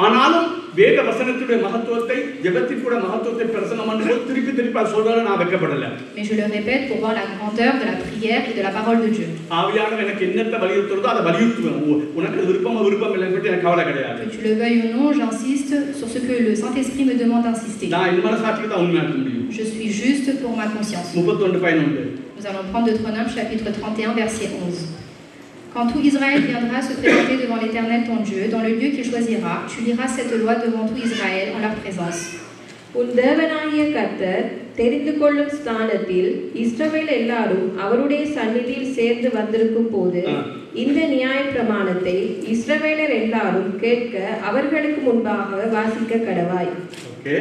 [SPEAKER 1] ஆனாலும் வேத வசனத்துடைய மகத்துவத்தை ஜெபத்திற்குட மகத்துவத்தை பிரசங்கம் பண்ணும்போது திருப்பி திருப்பி சொல்றத நான் வெட்கப்படல.
[SPEAKER 2] Mais je le répète pour voir la grandeur de la prière et de la parole de Dieu.
[SPEAKER 1] ஆவியானவர் எனக்கு என்னத்தை வலியுறுத்துறதோ அதை வலியுறுத்துவேன். உனக்கு விருப்பம் இல்லைன்னு பத்தி எனக்கு கவலை கிடையாது.
[SPEAKER 2] Que tu le veuilles ou non, j'insiste sur ce que le Saint-Esprit me demande d'insister.
[SPEAKER 1] நான் இந்த மாதிரி சாட்சிக்கு தான் உண்மையா இருக்க முடியும்.
[SPEAKER 2] Je suis juste pour ma conscience.
[SPEAKER 1] 31:11.
[SPEAKER 2] Nous allons prendre Deutéronome chapitre 31 verset 11. Quand tout Israël viendra se présenter devant l'Éternel ton Dieu, dans le lieu qu'il choisira, tu liras cette loi devant tout Israël en leur présence.
[SPEAKER 3] உன் தேவனாகிய கர்த்தர் தெரிந்து கொள்ளும் ஸ்தானத்தில் இஸ்ரவேல் எல்லாரும் அவருடைய சந்நிதியில் சேர்ந்து வந்திருக்கும் போது இந்த நியாயப்பிரமாணத்தை இஸ்ரவேலர் எல்லாரும் கேட்க அவர்களுக்கு முன்பாக வாசிக்க கடவாய்.
[SPEAKER 1] ஓகே.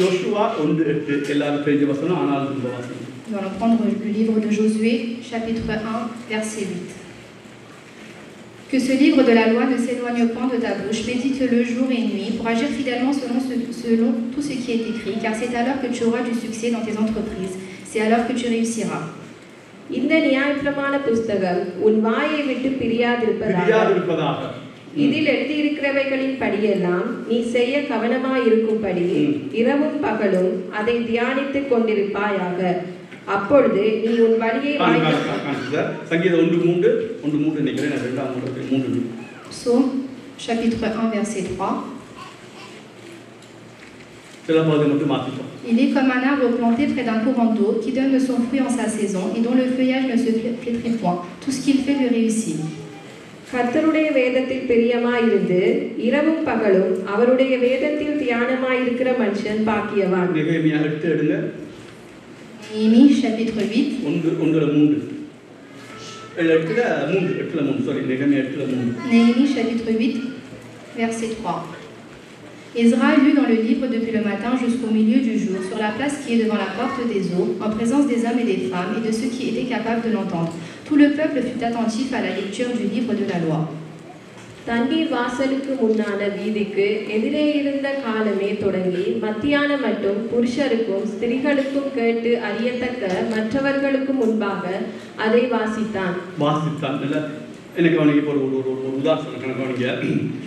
[SPEAKER 1] யோசுவா 1:8 எல்லாரும் தெரிஞ்ச வசனம் ஆனாலும் ரொம்ப வாசிங்க.
[SPEAKER 2] Nous allons prendre le livre de Josué, chapitre 1, verset 8. Que ce livre de la loi ne s'éloigne point de ta bouche, médite-le jour et nuit, pour agir fidèlement selon tout ce qui est écrit, car c'est alors que tu auras du succès dans tes entreprises, c'est alors que tu réussiras.
[SPEAKER 3] இந்த நியாயப்பிரமாண புஸ்தகம் உன் வாயை விட்டு பிரியாதிருப்பதாக இதில் எழுதியிருக்கிறவைகளின் படியெல்லாம் நீ செய்ய கவனமாயிருக்கும்படி இரவும் பகலும் அதை தியானித்துக் கொண்டிருப்பாயாக. அப்பொழுது நீ உன் வழியை
[SPEAKER 1] சங்கீதம் 1:3 நினைக்கிறேன். இரண்டாம் 3.
[SPEAKER 2] Psaume chapitre 1 verset 3. Il est comme un arbre planté près d'un courant d'eau qui donne son fruit en sa saison et dont le feuillage ne se flétrit point. Tout ce qu'il fait lui réussit.
[SPEAKER 3] கர்த்தருடைய வேதத்தில் பிரியமாயிருந்து இரவும் பகலும் அவருடைய வேதத்தில் தியானமாயிருக்கிற மனுஷன் பாக்கியவான்.
[SPEAKER 1] நெகேமியா 8 எடுங்க.
[SPEAKER 2] Néhémie chapitre 8.
[SPEAKER 1] 1:3. 8:3 sorry, Néhémie 8:3.
[SPEAKER 2] Néhémie chapitre 8 verset 3. Ezra lut dans le livre depuis le matin jusqu'au milieu du jour, sur la place qui est devant la porte des eaux, en présence des hommes et des femmes et de ceux qui étaient capables de l'entendre. Tout le peuple fut attentif à la lecture du livre de la loi.
[SPEAKER 3] தண்ணீர் வாசலுக்கு முன்னான வீதிக்கு எதிரே இருந்த காலமே தொடங்கி மத்தியான மட்டும் புருஷருக்கும் ஸ்திரீகளுக்கும் கேட்டு அறியத்தக்க மற்றவர்களுக்கு முன்பாக அதை வாசித்தான்.
[SPEAKER 1] எனக்கு அவனுக்கு ஒரு உதாரணம் கணக்கானிங்க.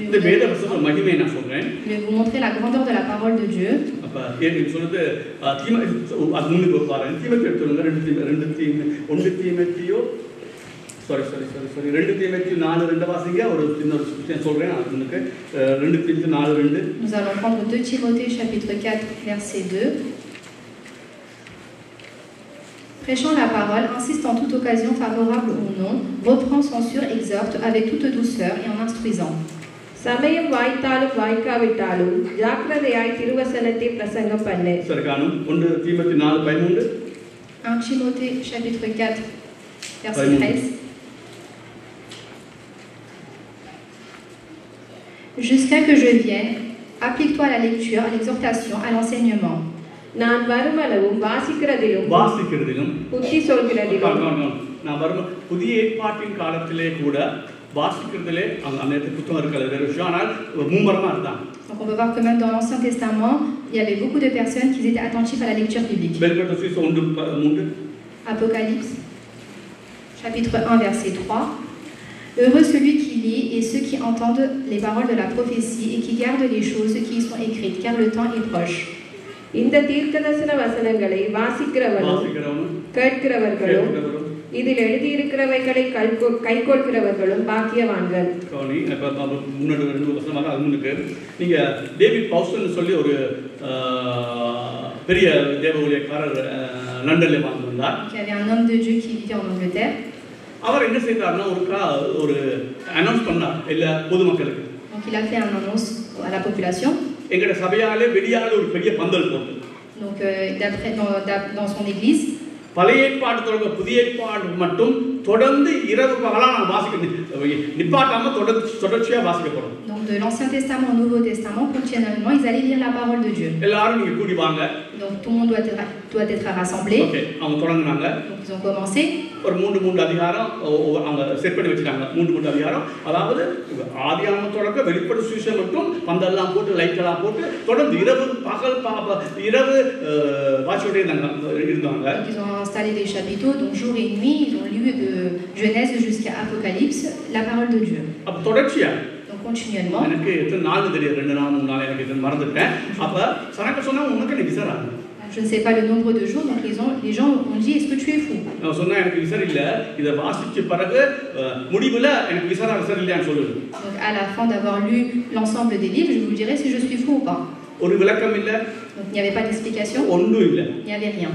[SPEAKER 1] இந்த வேத வசனம் மகிமை நான் சொல்றேன்.
[SPEAKER 2] Je vais vous montrer la grandeur de la parole de Dieu.
[SPEAKER 1] அப்ப ஏன் சொல்றது அது முன்னுக்கு பாருங்க. தீமோத்தேயு எடுத்துங்க. 2 தீமோத்தேயு sorry 2 தீமோத்தேயு 4:2 வாசிங்க. ஒரு சின்ன விஷயம் சொல்றேன் அதுக்கு. 2 தீமோத்தேயு 4:2.
[SPEAKER 2] Nous allons prendre 2 Timothée chapitre 4 verset 2. Prêchant la parole, insiste en toute occasion, favorable ou non, reprend, censure, exhorte avec toute douceur et en instruisant.
[SPEAKER 3] சமயம் வாய்த்தாலும் வாய்க்காவிட்டாலும் ஜாக்கிரதையாய் திருவசனத்தை பிரசங்கம் பண்ணு.
[SPEAKER 1] சர்கானம் 1 தீமோத்தேயு 4:13.
[SPEAKER 2] 1 Timothée chapitre 4 verset 13. Jusqu'à que je vienne, applique-toi à la lecture, à l'exhortation, à l'enseignement.
[SPEAKER 3] நான் வருமளவும் வாசிக்கிறதிலும் புத்தி சொல்கிறதிலும்
[SPEAKER 1] நான் வரும் புதிய ஏற்பாட்டின் காலத்திலே கூட வாசிக்கிறதிலே அந்த புத்தகம் இருக்கிறது வேற விஷயம் ஆனால் மும்மரமா இருந்தாங்க.
[SPEAKER 2] Donc on peut voir que même dans l'Ancien Testament, il y avait beaucoup de personnes qui étaient attentifs à la lecture biblique. Apocalypse chapitre 1 verset 3. Heureux celui qui lit et ceux qui entendent les paroles de la prophétie et qui gardent les choses qui y sont écrites, car le temps est proche.
[SPEAKER 3] இந்த தீர்க்கதரிசன வசனங்களை வாசிக்கிறவர்களும் கேட்கிறவர்களும் இதில் எழுதியிருக்கிறவைகளை கைக்கொள்கிறவர்களும் பாக்கியவான்கள்.
[SPEAKER 1] நீங்க டேவிட் பவுசன் சொல்லி ஒரு பெரிய தேவ ஊழியக்காரர் லண்டன்ல வாழ்ந்து வந்தார். அவர் என்ன செய்தார்னா ஒரு அனௌன்ஸ் பண்ணார் எல்லா பொதுமக்களுக்கு.
[SPEAKER 2] Donc il a fait une annonce à la population.
[SPEAKER 1] எங்கட சபையாலே வெளியால ஒரு பெரிய பந்தல் போட்டு.
[SPEAKER 2] Donc dans son église,
[SPEAKER 1] பழைய ஏற்பாடு தொடங்க புதிய ஏற்பாடு மட்டும் தொடர்ந்து இரவு பகலா நான் நிப்பாட்டாம தொடர்ச்சியா வாசிக்க போறோம்.
[SPEAKER 2] Donc de l'Ancien Testament au Nouveau Testament, continuellement, ils allaient lire la parole de Dieu.
[SPEAKER 1] எல்லாரும் நீங்க கூடி வாங்க.
[SPEAKER 2] Donc tout le monde doit être rassemblé.
[SPEAKER 1] Okay அவங்க தொடங்குனாங்க.
[SPEAKER 2] Donc ils ont commencé.
[SPEAKER 1] ஒரு 3 அதிகாரம் அவங்க செட் பண்ணி வச்சிட்டாங்க. 3 அதிகாரம் அதாவது ஆதியாகமம் தொடக்க வெளிப்படு சுவிசேஷம் மட்டும் பந்தெல்லாம் போட்டு லைட் எல்லாம் போட்டு தொடர்ந்து இரவு பகல் இரவு வாட்சியோட இருந்தாங்க.
[SPEAKER 2] Ils ont installé des chapiteaux donc jour et nuit, ils ont lu de Genèse jusqu'à Apocalypse la parole de Dieu.
[SPEAKER 1] அப்ப தொடர்ச்சியா
[SPEAKER 2] donc continuellement.
[SPEAKER 1] எனக்கு எத்தனை நாள் தெரியும் 2 நாள் 3 நாள் எனக்கு இது மறந்துட்டேன். அப்ப சனக்க சொன்னா உனக்கு என்ன விசாரா?
[SPEAKER 2] Je ne sais pas le nombre de jours, donc les gens ont dit est-ce que tu es fou?
[SPEAKER 1] நான் சொன்னா எனக்கு விசார இல்ல. இத வாசிச்ச பிறகு முடிவுல எனக்கு விசார இல்லைன்னு சொல்லுங்க.
[SPEAKER 2] Donc à la fin d'avoir lu l'ensemble des livres, je vous dirai si je suis fou ou pas.
[SPEAKER 1] ஒரு விளக்கம் இல்ல.
[SPEAKER 2] Donc il n'y avait pas d'explication.
[SPEAKER 1] ஒண்ணும் இல்ல.
[SPEAKER 2] Il n'y avait rien.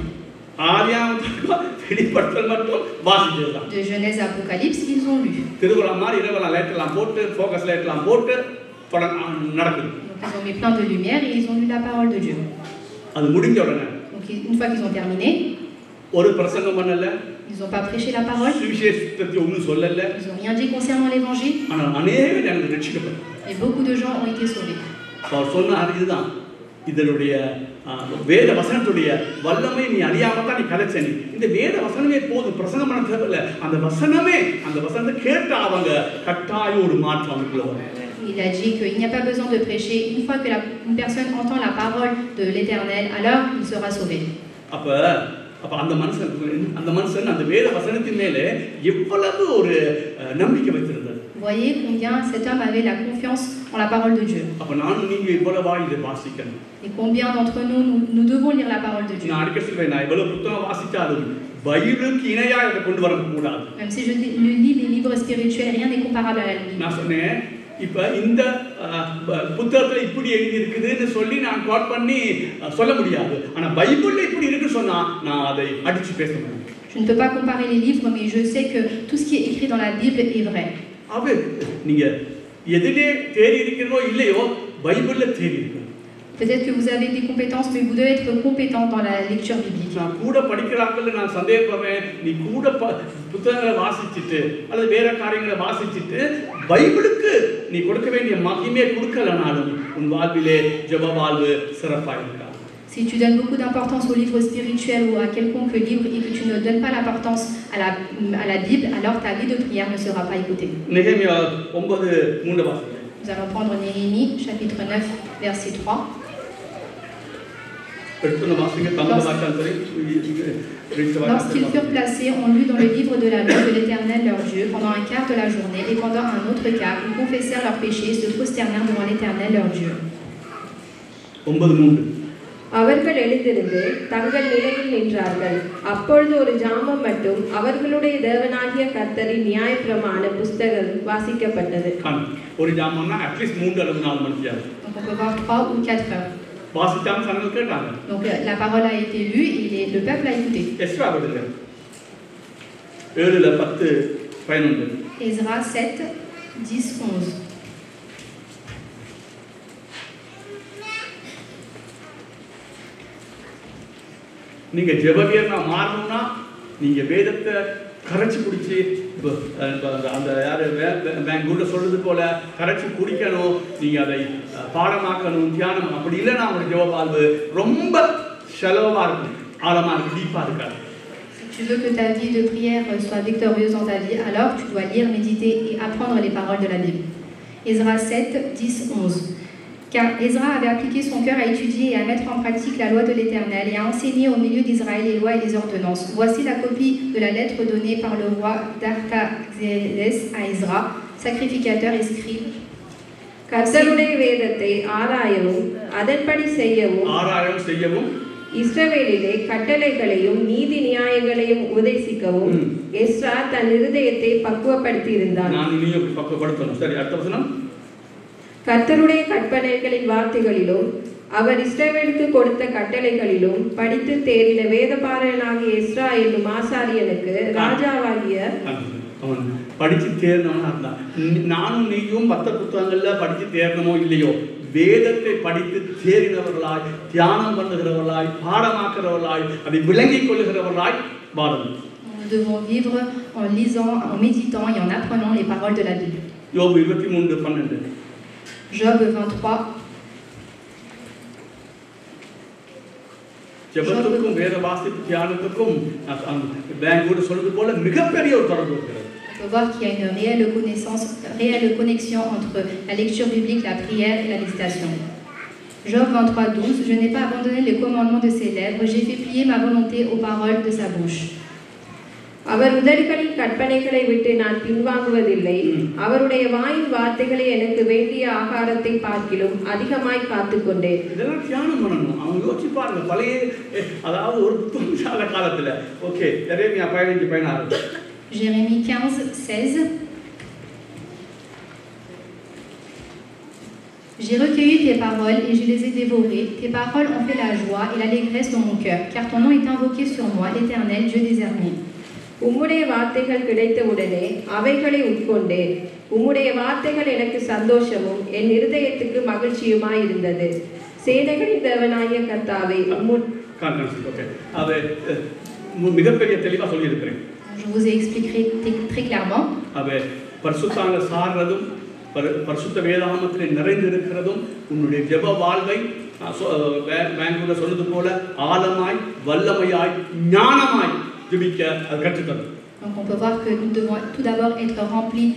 [SPEAKER 1] ஆதியாகமம் வெளிப்படுத்தல் மட்டும் வாசிச்சதுதான்.
[SPEAKER 2] De Genèse à Apocalypse, ils ont lu.
[SPEAKER 1] திருவிழா மாதிரி இரவெல்லாம் லைட் எல்லாம் போட்டு ஃபோக்கஸ் லைட் எல்லாம் போட்டு நடக்குது.
[SPEAKER 2] Donc ils ont mis plein de lumière et ils ont lu la parole de Dieu.
[SPEAKER 1] அது முடிஞ்ச உடனே
[SPEAKER 2] donc une fois qu'ils ont terminé,
[SPEAKER 1] ஒரு பிரசங்கம் பண்ணல.
[SPEAKER 2] Ils n'ont pas prêché la parole.
[SPEAKER 1] சுவிசேஷத்தை ஒண்ணும் சொல்லல.
[SPEAKER 2] Ils n'ont rien dit concernant l'évangile.
[SPEAKER 1] ஆனா अनेக ஜனங்கள் ரட்சிக்கப்பட்டாங்க.
[SPEAKER 2] Et beaucoup de gens ont été sauvés.
[SPEAKER 1] அவர் சொன்னார் இதுதான் இதனுடைய வேத வசனத்துடைய வல்லமை நீ அறியாம தான் நீ கலைச்ச நீ இந்த வேத வசனமே போதும் பிரசங்கம் பண்ண தேவையில்ல அந்த வசனத்தை கேட்டு அவங்க கட்டாய ஒரு மாற்றம் அவங்களுக்குள்ள வரும்.
[SPEAKER 2] Il a dit qu'il n'y a pas besoin de prêcher. Une fois que une personne entend la parole de l'Éternel, alors il sera sauvé.
[SPEAKER 1] அப்ப அந்த மனுஷன் அந்த வேத வசனத்தின் மேலே எவ்வளவு ஒரு நம்பிக்கை வைத்திருந்தார்.
[SPEAKER 2] Voyez combien cet homme avait la confiance en la parole de Dieu.
[SPEAKER 1] அப்ப நான் நீங்க இவ்வளவா இதை வாசிக்கணும்.
[SPEAKER 2] Et combien d'entre nous devons lire la parole de Dieu.
[SPEAKER 1] நான் அடிக்கடி சொல்றேன் நான் இவ்வளவு புத்தகம் வாசிச்சாலும் பைபிளுக்கு இணையா இத கொண்டு வர கூடாது.
[SPEAKER 2] Même si je lis les livres spirituels, rien n'est comparable à la Bible.
[SPEAKER 1] நான் சொன்னேன் இப்ப இந்த புத்தகத்துல இப்படி எழுதி இருக்குதுன்னு சொல்லி நான் கோட் பண்ணி சொல்ல முடியாது. ஆனா பைபிள்ல இப்படி இருக்குன்னு சொன்னா நான் அதை அடிச்சு பேச முடியும்.
[SPEAKER 2] Je ne peux pas comparer les livres, mais je sais que tout ce qui est écrit dans la Bible est vrai.
[SPEAKER 1] அது நீங்க எதிலே தேறி இருக்கிறதோ இல்லையோ பைபிள்ல தேறி இருக்கு.
[SPEAKER 2] Peut-être que vous avez des compétences, mais vous devez être compétent dans la lecture biblique.
[SPEAKER 1] நான் கூட படிக்கிறாங்கன்னு நான் சந்தேகப்படுறேன். நீ கூட புத்தகங்களை வாசிச்சிட்டு அல்லது வேற காரியங்களை வாசிச்சிட்டு பைபிளுக்கு நீ கொடுக்க வேண்டிய மகிமையை கொடுக்கலனாலும் உன் வாழ்விலே ஜெப வாழ்வு சிறப்பாக இருக்கும்.
[SPEAKER 2] Si tu donnes beaucoup d'importance aux livres spirituels ou à quelconque livre et que tu ne donnes pas l'importance à la Bible, alors ta vie de prière ne sera pas écoutée.
[SPEAKER 1] நெகேமியா 9:3 வாசிங்க.
[SPEAKER 2] Nous allons prendre Néhémie chapitre 9 verset 3. Lorsqu'ils furent placés, on lut dans le livre de la loi de l'Éternel leur Dieu pendant un quart de la journée, et pendant un autre quart, ils confessèrent leurs péchés et se prosternèrent devant l'Éternel leur Dieu.
[SPEAKER 1] 9:3
[SPEAKER 3] அவர்கள் எழுந்திருந்து தங்கள் நிலையில் நின்றார்கள். அப்பொழுது ஒரு ஜாமம் மட்டும் அவர்களுடைய தேவனாகிய கர்த்தரின் நியாயப்பிரமாண புத்தகம் வாசிக்கப்பட்டது.
[SPEAKER 1] ஒரு ஜாமம்னா அட்லீஸ்ட் 3 அல்லது 4 மணி நேரம்.
[SPEAKER 2] Donc on peut voir 3 ou 4 heures.
[SPEAKER 1] வாசிச்சாங்க சனங்கள் கேட்டாங்க.
[SPEAKER 2] Donc la parole a été lue et le peuple a écouté.
[SPEAKER 1] எஸ்ரா விடுங்க 7 10 11.
[SPEAKER 2] Ezra 7, 10, 11.
[SPEAKER 1] நீங்க ஜெபவீரனா மாறணும்னா நீங்க வேதத்தை கரைச்சி குடிச்சு அந்த யாரு கூட சொல்றது போல கரைச்சி குடிக்கணும், நீங்க அதை பாடமாக்கணும், தியானம். அப்படி இல்லைன்னா அவங்க ஜெப வாழ்வு ரொம்ப செலவா இருக்கும், ஆழமா இருக்கும், டீப்பா இருக்காது.
[SPEAKER 2] Si tu veux que ta vie de prière soit victorieuse dans ta vie, alors tu dois lire, méditer et apprendre les paroles de la Bible. Ezra 7, 10, 11. Car Ezra avait appliqué son cœur à étudier et à mettre en pratique la loi de l'Éternel et à enseigner au milieu d'Israël les lois et les ordonnances. Voici la copie de la lettre donnée par le roi d'Artaxerxès à Ezra, sacrificateur et scribe.
[SPEAKER 3] கர்த்தருடைய வேதத்தை ஆராயவும் அதன்படி செய்யவும் இஸ்ரவேலிலே கட்டளைகளையும் நீதி நியாயங்களையும் உபதேசிக்கவும் எஸ்ரா தன் இருதயத்தை பக்குவப்படுத்தி இருந்தான்.
[SPEAKER 1] சரி, அடுத்த வசனம்.
[SPEAKER 3] கர்த்தருடைய கற்பனைகளின் வார்த்தைகளிலும் அவர் இஸ்ரவேலுக்கு கொடுத்த கட்டளைகளிலும் படித்து தேறின வேதபாரகனாகிய எஸ்ரா என்னும் ஆசாரியனுக்கு ராஜாவாகிய
[SPEAKER 1] அவன் படிச்சு தேர்ந்தவனா இருந்தான். நானும் நீயும் மற்ற புத்தகங்கள்ல படிச்சு தேர்ந்தமோ இல்லையோ, வேதத்தை படித்து தேறினவர்களாய், தியானம் பண்ணுகிறவர்களாய், பாடமாக்குறவர்களாய், அதை விளங்கிக் கொள்ளுகிறவர்களாய் வாழணும்.
[SPEAKER 2] Nous devons vivre en lisant, en méditant et en apprenant les paroles de la Bible.
[SPEAKER 1] யோபு 23:12.
[SPEAKER 2] Job 23.
[SPEAKER 1] ஜெபத்துக்கும் வேத வாசிப்பு தியானத்துக்கும் கூட சொல்றது போல மிகப்பெரிய ஒரு தொடர்பு இருக்கிறது.
[SPEAKER 2] On peut voir qu'il y a une réelle connexion entre la lecture biblique, la prière et la méditation. Job 23:12. Je n'ai pas abandonné les commandements de ses lèvres, j'ai fait plier ma volonté aux paroles de sa bouche.
[SPEAKER 3] அவர் உதடுகளின் கற்பனைகளை விட்டு நான் பின்வாங்குவதில்லை, அவருடைய வாயின் வார்த்தைகளை எனக்கு வேண்டிய ஆகாரத்தை பார்க்கிலும் அதிகமாய் காத்துக்கொண்டேன்.
[SPEAKER 1] இதெல்லாம் தியானம் பண்ணணும். அவங்க யோசிச்சு பாருங்க, பழைய அதாவது ஒரு புத்தக காலத்துல. ஓகே, எரேமியா 15:16.
[SPEAKER 2] Jérémie 15:16. J'ai recueilli tes paroles et je les ai dévorées. Tes paroles ont fait la joie et l'allégresse dans mon cœur, car ton nom est invoqué sur moi, l'Éternel, Dieu des armées.
[SPEAKER 3] உம்முடைய வார்த்தைகள் கிடைத்தவுடனே அவைகளை உட்கொண்டேன். உம்முடைய வார்த்தைகள் எனக்கு சந்தோஷமும் என் இருதயத்துக்கு மகிழ்ச்சியுமாய் இருந்தது. சேனைகளின் தேவனாகிய கர்த்தாவே
[SPEAKER 1] மிகப்பெரிய தெளிவா சொல்லி இருக்கிறேன்.
[SPEAKER 2] Je vous ai expliqué très clairement.
[SPEAKER 1] பரிசுத்தான சார்றதும் பரிசுத்த வேதாகமத்திலே நிறைந்து இருக்கிறதும் உன்னுடைய ஜெப வாழ்வை பேங்கூர்ல சொன்னது போல ஆழமாய், வல்லமையாய், ஞானமாய் ஜெபிக்க அது கற்றுத்தரும்.
[SPEAKER 2] Donc on peut voir que nous devons tout d'abord être remplis,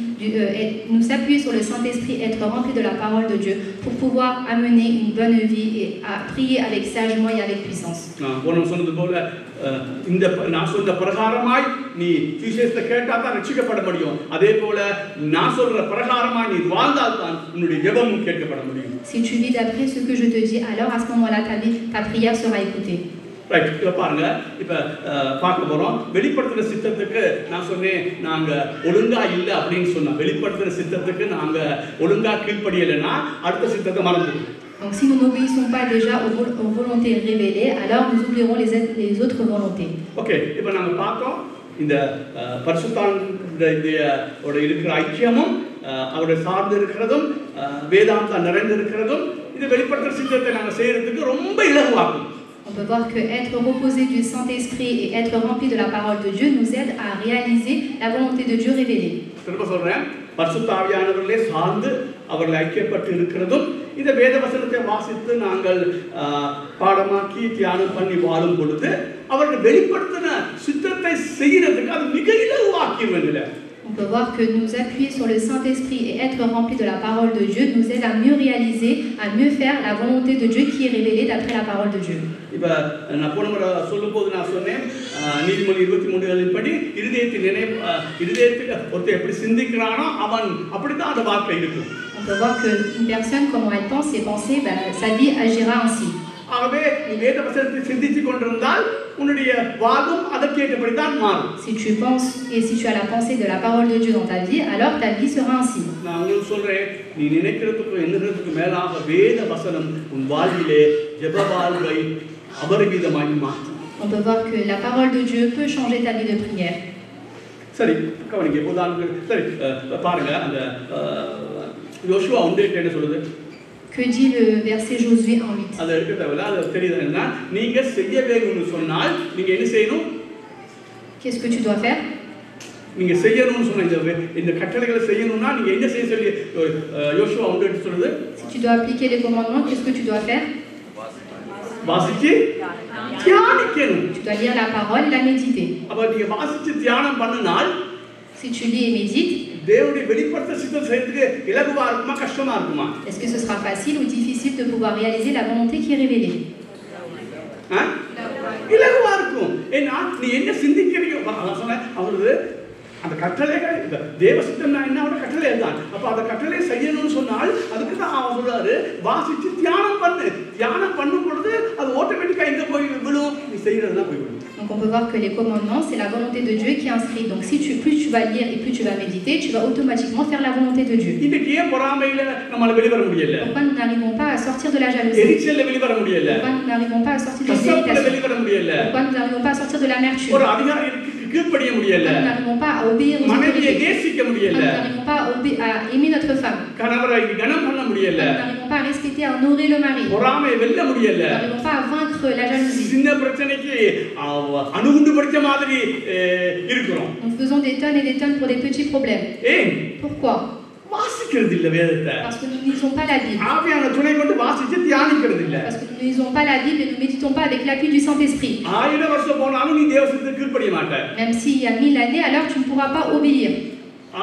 [SPEAKER 2] nous s'appuyer sur le Saint-Esprit, être remplis de la parole de Dieu pour pouvoir amener une bonne vie et à prier avec sagement et avec puissance.
[SPEAKER 1] சொன்னது போல இந்த நான் சொன்ன பிரகாரமாய் நீ சுவிசேஷத்தை கேட்டா தான் ரட்சிக்கப்பட முடியும். அதே போல நான் சொல்ற பிரகாரமாய் நீ வாழ்ந்தால் தான் உன்னுடைய ஜெபமும் கேட்கப்பட முடியும்.
[SPEAKER 2] Si tu vis d'après ce que je te dis, alors à ce moment-là ta prière sera écoutée.
[SPEAKER 1] Right, இப்போ பாருங்க, இப்போ பார்க்க போறோம். வெளிப்படுத்துற சித்தத்துக்கு நான் சொன்னேன், நாங்க ஒழுங்கா இல்லை அப்படின்னு சொன்னா, வெளிப்படுத்துற சித்தத்துக்கு நாங்க ஒழுங்கா கீழ்ப்படியலைன்னா அடுத்த சித்தத்தை மறந்துடும்.
[SPEAKER 2] Donc si nous n'obéissons pas déjà aux volontés révélées, alors nous oublierons les autres volontés.
[SPEAKER 1] Okay, இப்போ நாங்க பார்த்தோம் இந்த பரிசுத்தாவிய இருக்கிற ஐக்கியமும் அவருடைய சார்ந்து இருக்கிறதும் வேதாந்தம் நிறைந்து இருக்கிறதும் இது வெளிப்படுத்துற சித்தத்தை நாங்க செய்யறதுக்கு ரொம்ப இலகுவாகும்.
[SPEAKER 2] On peut voir que être reposé du Saint-Esprit et être rempli de la parole de Dieu nous aide à réaliser la volonté de Dieu révélée.
[SPEAKER 1] திரும்ப சொல்றேன், பரிசுத்த ஆவியானவர்களே சார்ந்து அவர்கள் ஐக்கியப்பட்டு இருக்கிறதும் இந்த வேத வசனத்தை வாசித்து நாங்கள் பாடமாக்கி தியானம் பண்ணி வாழும் பொழுது அவர்கள் வெளிப்படுத்தின சித்தத்தை செய்யறதுக்கு அது மிக இலகுவாக்கிடுவதில்லை.
[SPEAKER 2] On peut voir que nous appuyer sur le Saint-Esprit et être rempli de la parole de Dieu nous aide à mieux réaliser, à mieux faire la volonté de Dieu qui est révélée d'après la parole de Dieu.
[SPEAKER 1] இப்ப நான் போன முறை சொல்லும்போது நான் சொன்னேன், நீதிமொழி 23 படி இருதயத்தில் ஒருத்தர் எப்படி சிந்திக்கிறானோ அவன் அப்படித்தான் அந்த வாழ்க்கை இருக்கும்.
[SPEAKER 2] On peut voir que une personne, comment elle pense ses pensées, sa vie agira ainsi.
[SPEAKER 1] ஆகவே வேத வசனத்தை சிந்தித்துக் கொண்டிருந்தால் உன்னுடைய வாழ்வும் அதற்கேற்றபடி தான் மாறும்.
[SPEAKER 2] Si tu penses et si tu as la pensée de la parole de Dieu dans ta vie, alors ta vie sera ainsi.
[SPEAKER 1] நான் உங்களுக்கு சொல்றேன், நீ நினைக்கிறதுக்கு எண்ணுறதுக்கு மேலாக வேத வசனம் உன் வாழ்விலே ஜெப வாழ்வை அபரிமிதமாய் மாற்றும்.
[SPEAKER 2] On peut voir que la parole de Dieu peut changer ta vie de prière.
[SPEAKER 1] சரி கவனிங்க உதாரணத்துக்கு சரி பாருங்க அந்த யோசுவா 1:8 என்ன சொல்லுது?
[SPEAKER 2] Que dit le verset Josué 1:8?
[SPEAKER 1] அது எடுக்க தேவையில்ல, அது தெரியுதுன்னா நீங்க செய்ய வேணும்னு சொன்னால் நீங்க என்ன செய்யணும்?
[SPEAKER 2] Qu'est-ce que tu dois faire?
[SPEAKER 1] நீங்க செய்யணும்னு சொன்ன இந்த கட்டளைகளை செய்யணும்னா நீங்க என்ன செய்ய சொல்லி யோசுவா 1:8 சொல்லுது?
[SPEAKER 2] Si tu dois appliquer les commandements, qu'est-ce que tu dois faire?
[SPEAKER 1] வாசிச்சு தியானிக்கணும்.
[SPEAKER 2] Tu dois lire la parole, la méditer.
[SPEAKER 1] அப்ப நீங்க வாசிச்சு தியானம் பண்ணினால்
[SPEAKER 2] Si tu lis et médites,
[SPEAKER 1] தேவனுடைய வெளிப்படுத்த சித்தம் செய்யறதுக்கு இலகுவா இருக்குமா கஷ்டமா இருக்குமா?
[SPEAKER 2] est-ce que ce sera facile ou difficile de pouvoir réaliser la volonté qui est révélée?
[SPEAKER 1] இலகுவா இருக்கும். ஏன்னா நீ என்ன சிந்திக்கிறீங்க அதான் சொன்னேன். அவரு அந்த கட்டளைகள் தேவ சித்தம்னா என்ன? அவரோட கட்டளை தான். அப்ப அந்த கட்டளை செய்யணும்னு சொன்னால் அதுக்கு தான் அவர் சொல்றாரு வாசிச்சு தியானம் பண்ணு. தியானம் பண்ணும் பொழுது அது ஆட்டோமேட்டிக்கா எங்க போய் விழும்? நீ செய்யறதுதான் போய் விழும்.
[SPEAKER 2] Donc on peut voir que les commandements, c'est la volonté de Dieu qui est inscrite. Donc si plus tu vas lire et plus tu vas méditer, tu vas automatiquement faire la volonté de Dieu.
[SPEAKER 1] இன்னைக்கு ஏன் பொறாமையில நம்மால வெளிவர முடியல?
[SPEAKER 2] Pourquoi nous n'arrivons pas à sortir de la jalousie?
[SPEAKER 1] எரிச்சல்ல வெளிவர முடியல.
[SPEAKER 2] Pourquoi nous n'arrivons pas à sortir de
[SPEAKER 1] கசப்புல
[SPEAKER 2] l'irritation?
[SPEAKER 1] வெளிவர முடியல.
[SPEAKER 2] Pourquoi nous n'arrivons pas à sortir de l'amertume?
[SPEAKER 1] ஒரு அதிகாரிக்கு கீழ்ப்படிய முடியல.
[SPEAKER 2] Pourquoi nous n'arrivons pas à obéir aux
[SPEAKER 1] மனைவியை
[SPEAKER 2] autorités?
[SPEAKER 1] நேசிக்க
[SPEAKER 2] Pourquoi
[SPEAKER 1] முடியல.
[SPEAKER 2] nous n'arrivons pas à aimer notre femme?
[SPEAKER 1] கணவரை கனம் பண்ண முடியல.
[SPEAKER 2] Pourquoi nous n'arrivons pas à respecter, à honorer le mari?
[SPEAKER 1] பொறாமையை வெல்ல முடியல.
[SPEAKER 2] Nous n'arrivons pas à vaincre la jalousie.
[SPEAKER 1] சின்ன பிரச்சனைக்கு அணுகுண்டு படிச்ச மாதிரி இருக்கிறோம்.
[SPEAKER 2] Nous faisons des tonnes et des tonnes pour des petits problèmes.
[SPEAKER 1] ஏன்?
[SPEAKER 2] Pourquoi?
[SPEAKER 1] வாசிக்கிறது இல்ல வேதத்தை.
[SPEAKER 2] Parce que nous ne lisons pas la Bible.
[SPEAKER 1] ஆவியான துணை கொண்டு வாசிச்சு தியானிக்கிறது இல்ல.
[SPEAKER 2] Parce que nous ne lisons pas la Bible et nous ne méditons pas avec l'appui du Saint-Esprit.
[SPEAKER 1] 1000 வருஷம் போனாலும் நீ தேவசத்துக்கு கீழ்ப்படிய மாட்ட.
[SPEAKER 2] Même s'il y a 1000 années, alors tu ne pourras pas obéir.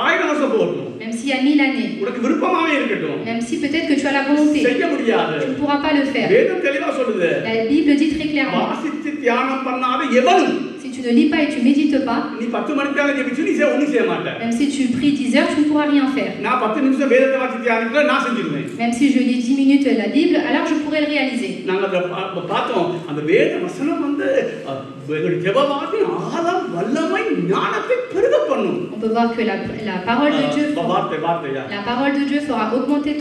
[SPEAKER 1] 1000 வருஷம் போகட்டும்.
[SPEAKER 2] Même s'il y a 1000 années.
[SPEAKER 1] உனக்கு விருப்பமாவே இருக்கட்டும்.
[SPEAKER 2] Même si peut-être que tu as la volonté.
[SPEAKER 1] செய்ய முடியாது.
[SPEAKER 2] Tu ne pourras pas le faire.
[SPEAKER 1] வேதம் தெளிவா சொல்லுது.
[SPEAKER 2] La Bible dit très clairement.
[SPEAKER 1] வாசிச்சு தியானம் பண்ணாத எவனும்
[SPEAKER 2] Si tu ne lis pas et tu médites pas,
[SPEAKER 1] நீ 10 மணிக்காக ஜெபிச்சு நீ ஒண்ணும் செய்ய மாட்ட.
[SPEAKER 2] même si tu pries 10 heures, tu ne pourras rien faire.
[SPEAKER 1] நான் 10 நிமிஷம் வேதத்தை வாசிச்சு தியானிக்கல நான் செஞ்சிருவேன்.
[SPEAKER 2] Même si je lis 10 minutes la Bible, alors je pourrais le réaliser.
[SPEAKER 1] நாங்க பார்த்தோம் அந்த வேத வசனம் வந்து ஜெபவாதி ஆழம் வல்லமை ஞானத்தை பெருக பண்ணும்.
[SPEAKER 2] On peut voir que la parole de Dieu
[SPEAKER 1] வார்த்தையா
[SPEAKER 2] la parole de Dieu fera augmenter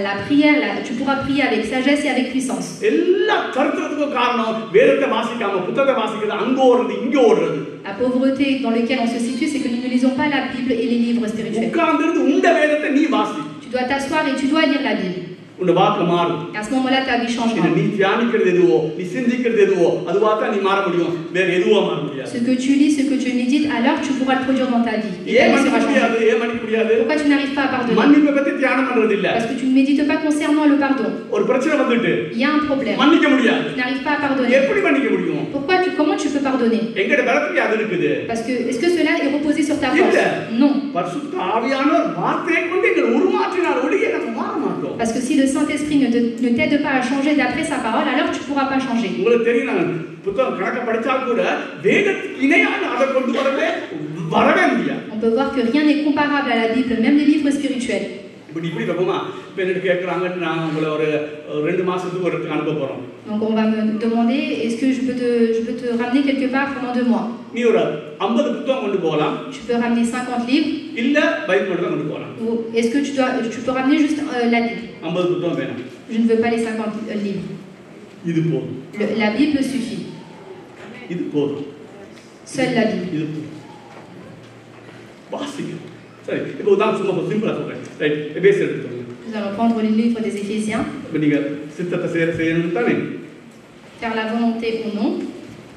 [SPEAKER 2] la prière, tu pourras prier avec sagesse et avec puissance.
[SPEAKER 1] எல்லா கருத்துறதுக்கும் காரணம் வேதத்தை வாசிக்காம புத்தகத்தை வாசிக்கிறது அங்க ஓடுறது இங்க ஓடுறது.
[SPEAKER 2] La pauvreté dans laquelle on se situe, c'est que nous ne lisons pas la Bible et les livres spirituels.
[SPEAKER 1] உட்கார்ந்திருந்து உண்ட வேதத்தை நீ வாசி.
[SPEAKER 2] Tu dois t'asseoir et tu dois lire la Bible.
[SPEAKER 1] உன்ட வாழ்க்கை மாறும்.
[SPEAKER 2] À ce moment-là, ta vie changera.
[SPEAKER 1] நீ தியானிக்கிறது எதுவோ நீ சிந்திக்கிறது எதுவோ அதுவா தான் நீ மாற முடியும். வேற எதுவோ மாற முடியாது.
[SPEAKER 2] Ce que tu lis, ce que tu médites, alors tu pourras le produire dans ta vie.
[SPEAKER 1] ஏன் மன்னிக்க முடியாது?
[SPEAKER 2] Pourquoi tu n'arrives pas à pardonner?
[SPEAKER 1] மன்னிப்பை பத்தி தியானம் பண்றது இல்ல.
[SPEAKER 2] Parce que tu ne médites pas concernant le pardon.
[SPEAKER 1] ஒரு பிரச்சனை வந்துட்டு
[SPEAKER 2] Il y a un problème.
[SPEAKER 1] மன்னிக்க முடியாது.
[SPEAKER 2] Tu n'arrives pas à pardonner.
[SPEAKER 1] எப்படி மன்னிக்க முடியும்?
[SPEAKER 2] Comment tu peux pardonner?
[SPEAKER 1] எங்கட பலத்துல அது இருக்குது.
[SPEAKER 2] Parce que est-ce que cela est reposé sur ta force? Non.
[SPEAKER 1] பரிசுத்த ஆவியானவர் வார்த்தையை கொண்டு எங்களை உருமாற்றினார் ஒழிய நம்ம மாற மாட்டோம்.
[SPEAKER 2] Parce que si le Saint-Esprit ne t'aide pas à changer d'après sa parole, alors tu ne pourras pas changer.
[SPEAKER 1] உங்களுக்கு தெரியும் புத்தகம் கணக்க படிச்சால் கூட வேதத்துக்கு இணையான அதை கொண்டு வரவே முடியாது.
[SPEAKER 2] On peut voir que rien n'est comparable à la Bible, même les livres spirituels.
[SPEAKER 1] இப்படி வைப்போமா? இப்போ என்ன கேட்குறாங்க, நான் உங்களை ஒரு 2 மாசத்துக்கு ஒரு இடத்துக்கு அனுப்ப போறோம்.
[SPEAKER 2] Donc on va me demander, est-ce que je peux te ramener quelque part pendant 2 mois?
[SPEAKER 1] நீ ஒரு 50 புத்தகம் கொண்டு போகலாம்.
[SPEAKER 2] Tu peux ramener 50 livres.
[SPEAKER 1] இல்ல பைபிள் மட்டும் கொண்டு போகலாம்.
[SPEAKER 2] Ou est-ce que tu peux ramener juste la Bible?
[SPEAKER 1] 50 புத்தகம் வேணும்.
[SPEAKER 2] Je ne veux pas les 50 livres.
[SPEAKER 1] இது போதும்.
[SPEAKER 2] La Bible suffit.
[SPEAKER 1] இது போதும்.
[SPEAKER 2] Seule la Bible.
[SPEAKER 1] இது போதும். வாசிக்க. சரி, இப்போ உதாரணம் சும்மா சிம்பிளா சொல்றேன். ரைட், எபேசியர் எடுத்துக்கோங்க.
[SPEAKER 2] Nous allons prendre le livre des Éphésiens.
[SPEAKER 1] இப்போ நீங்க சித்தத்தை செய்யணும் தானே?
[SPEAKER 2] Faire la volonté ou non.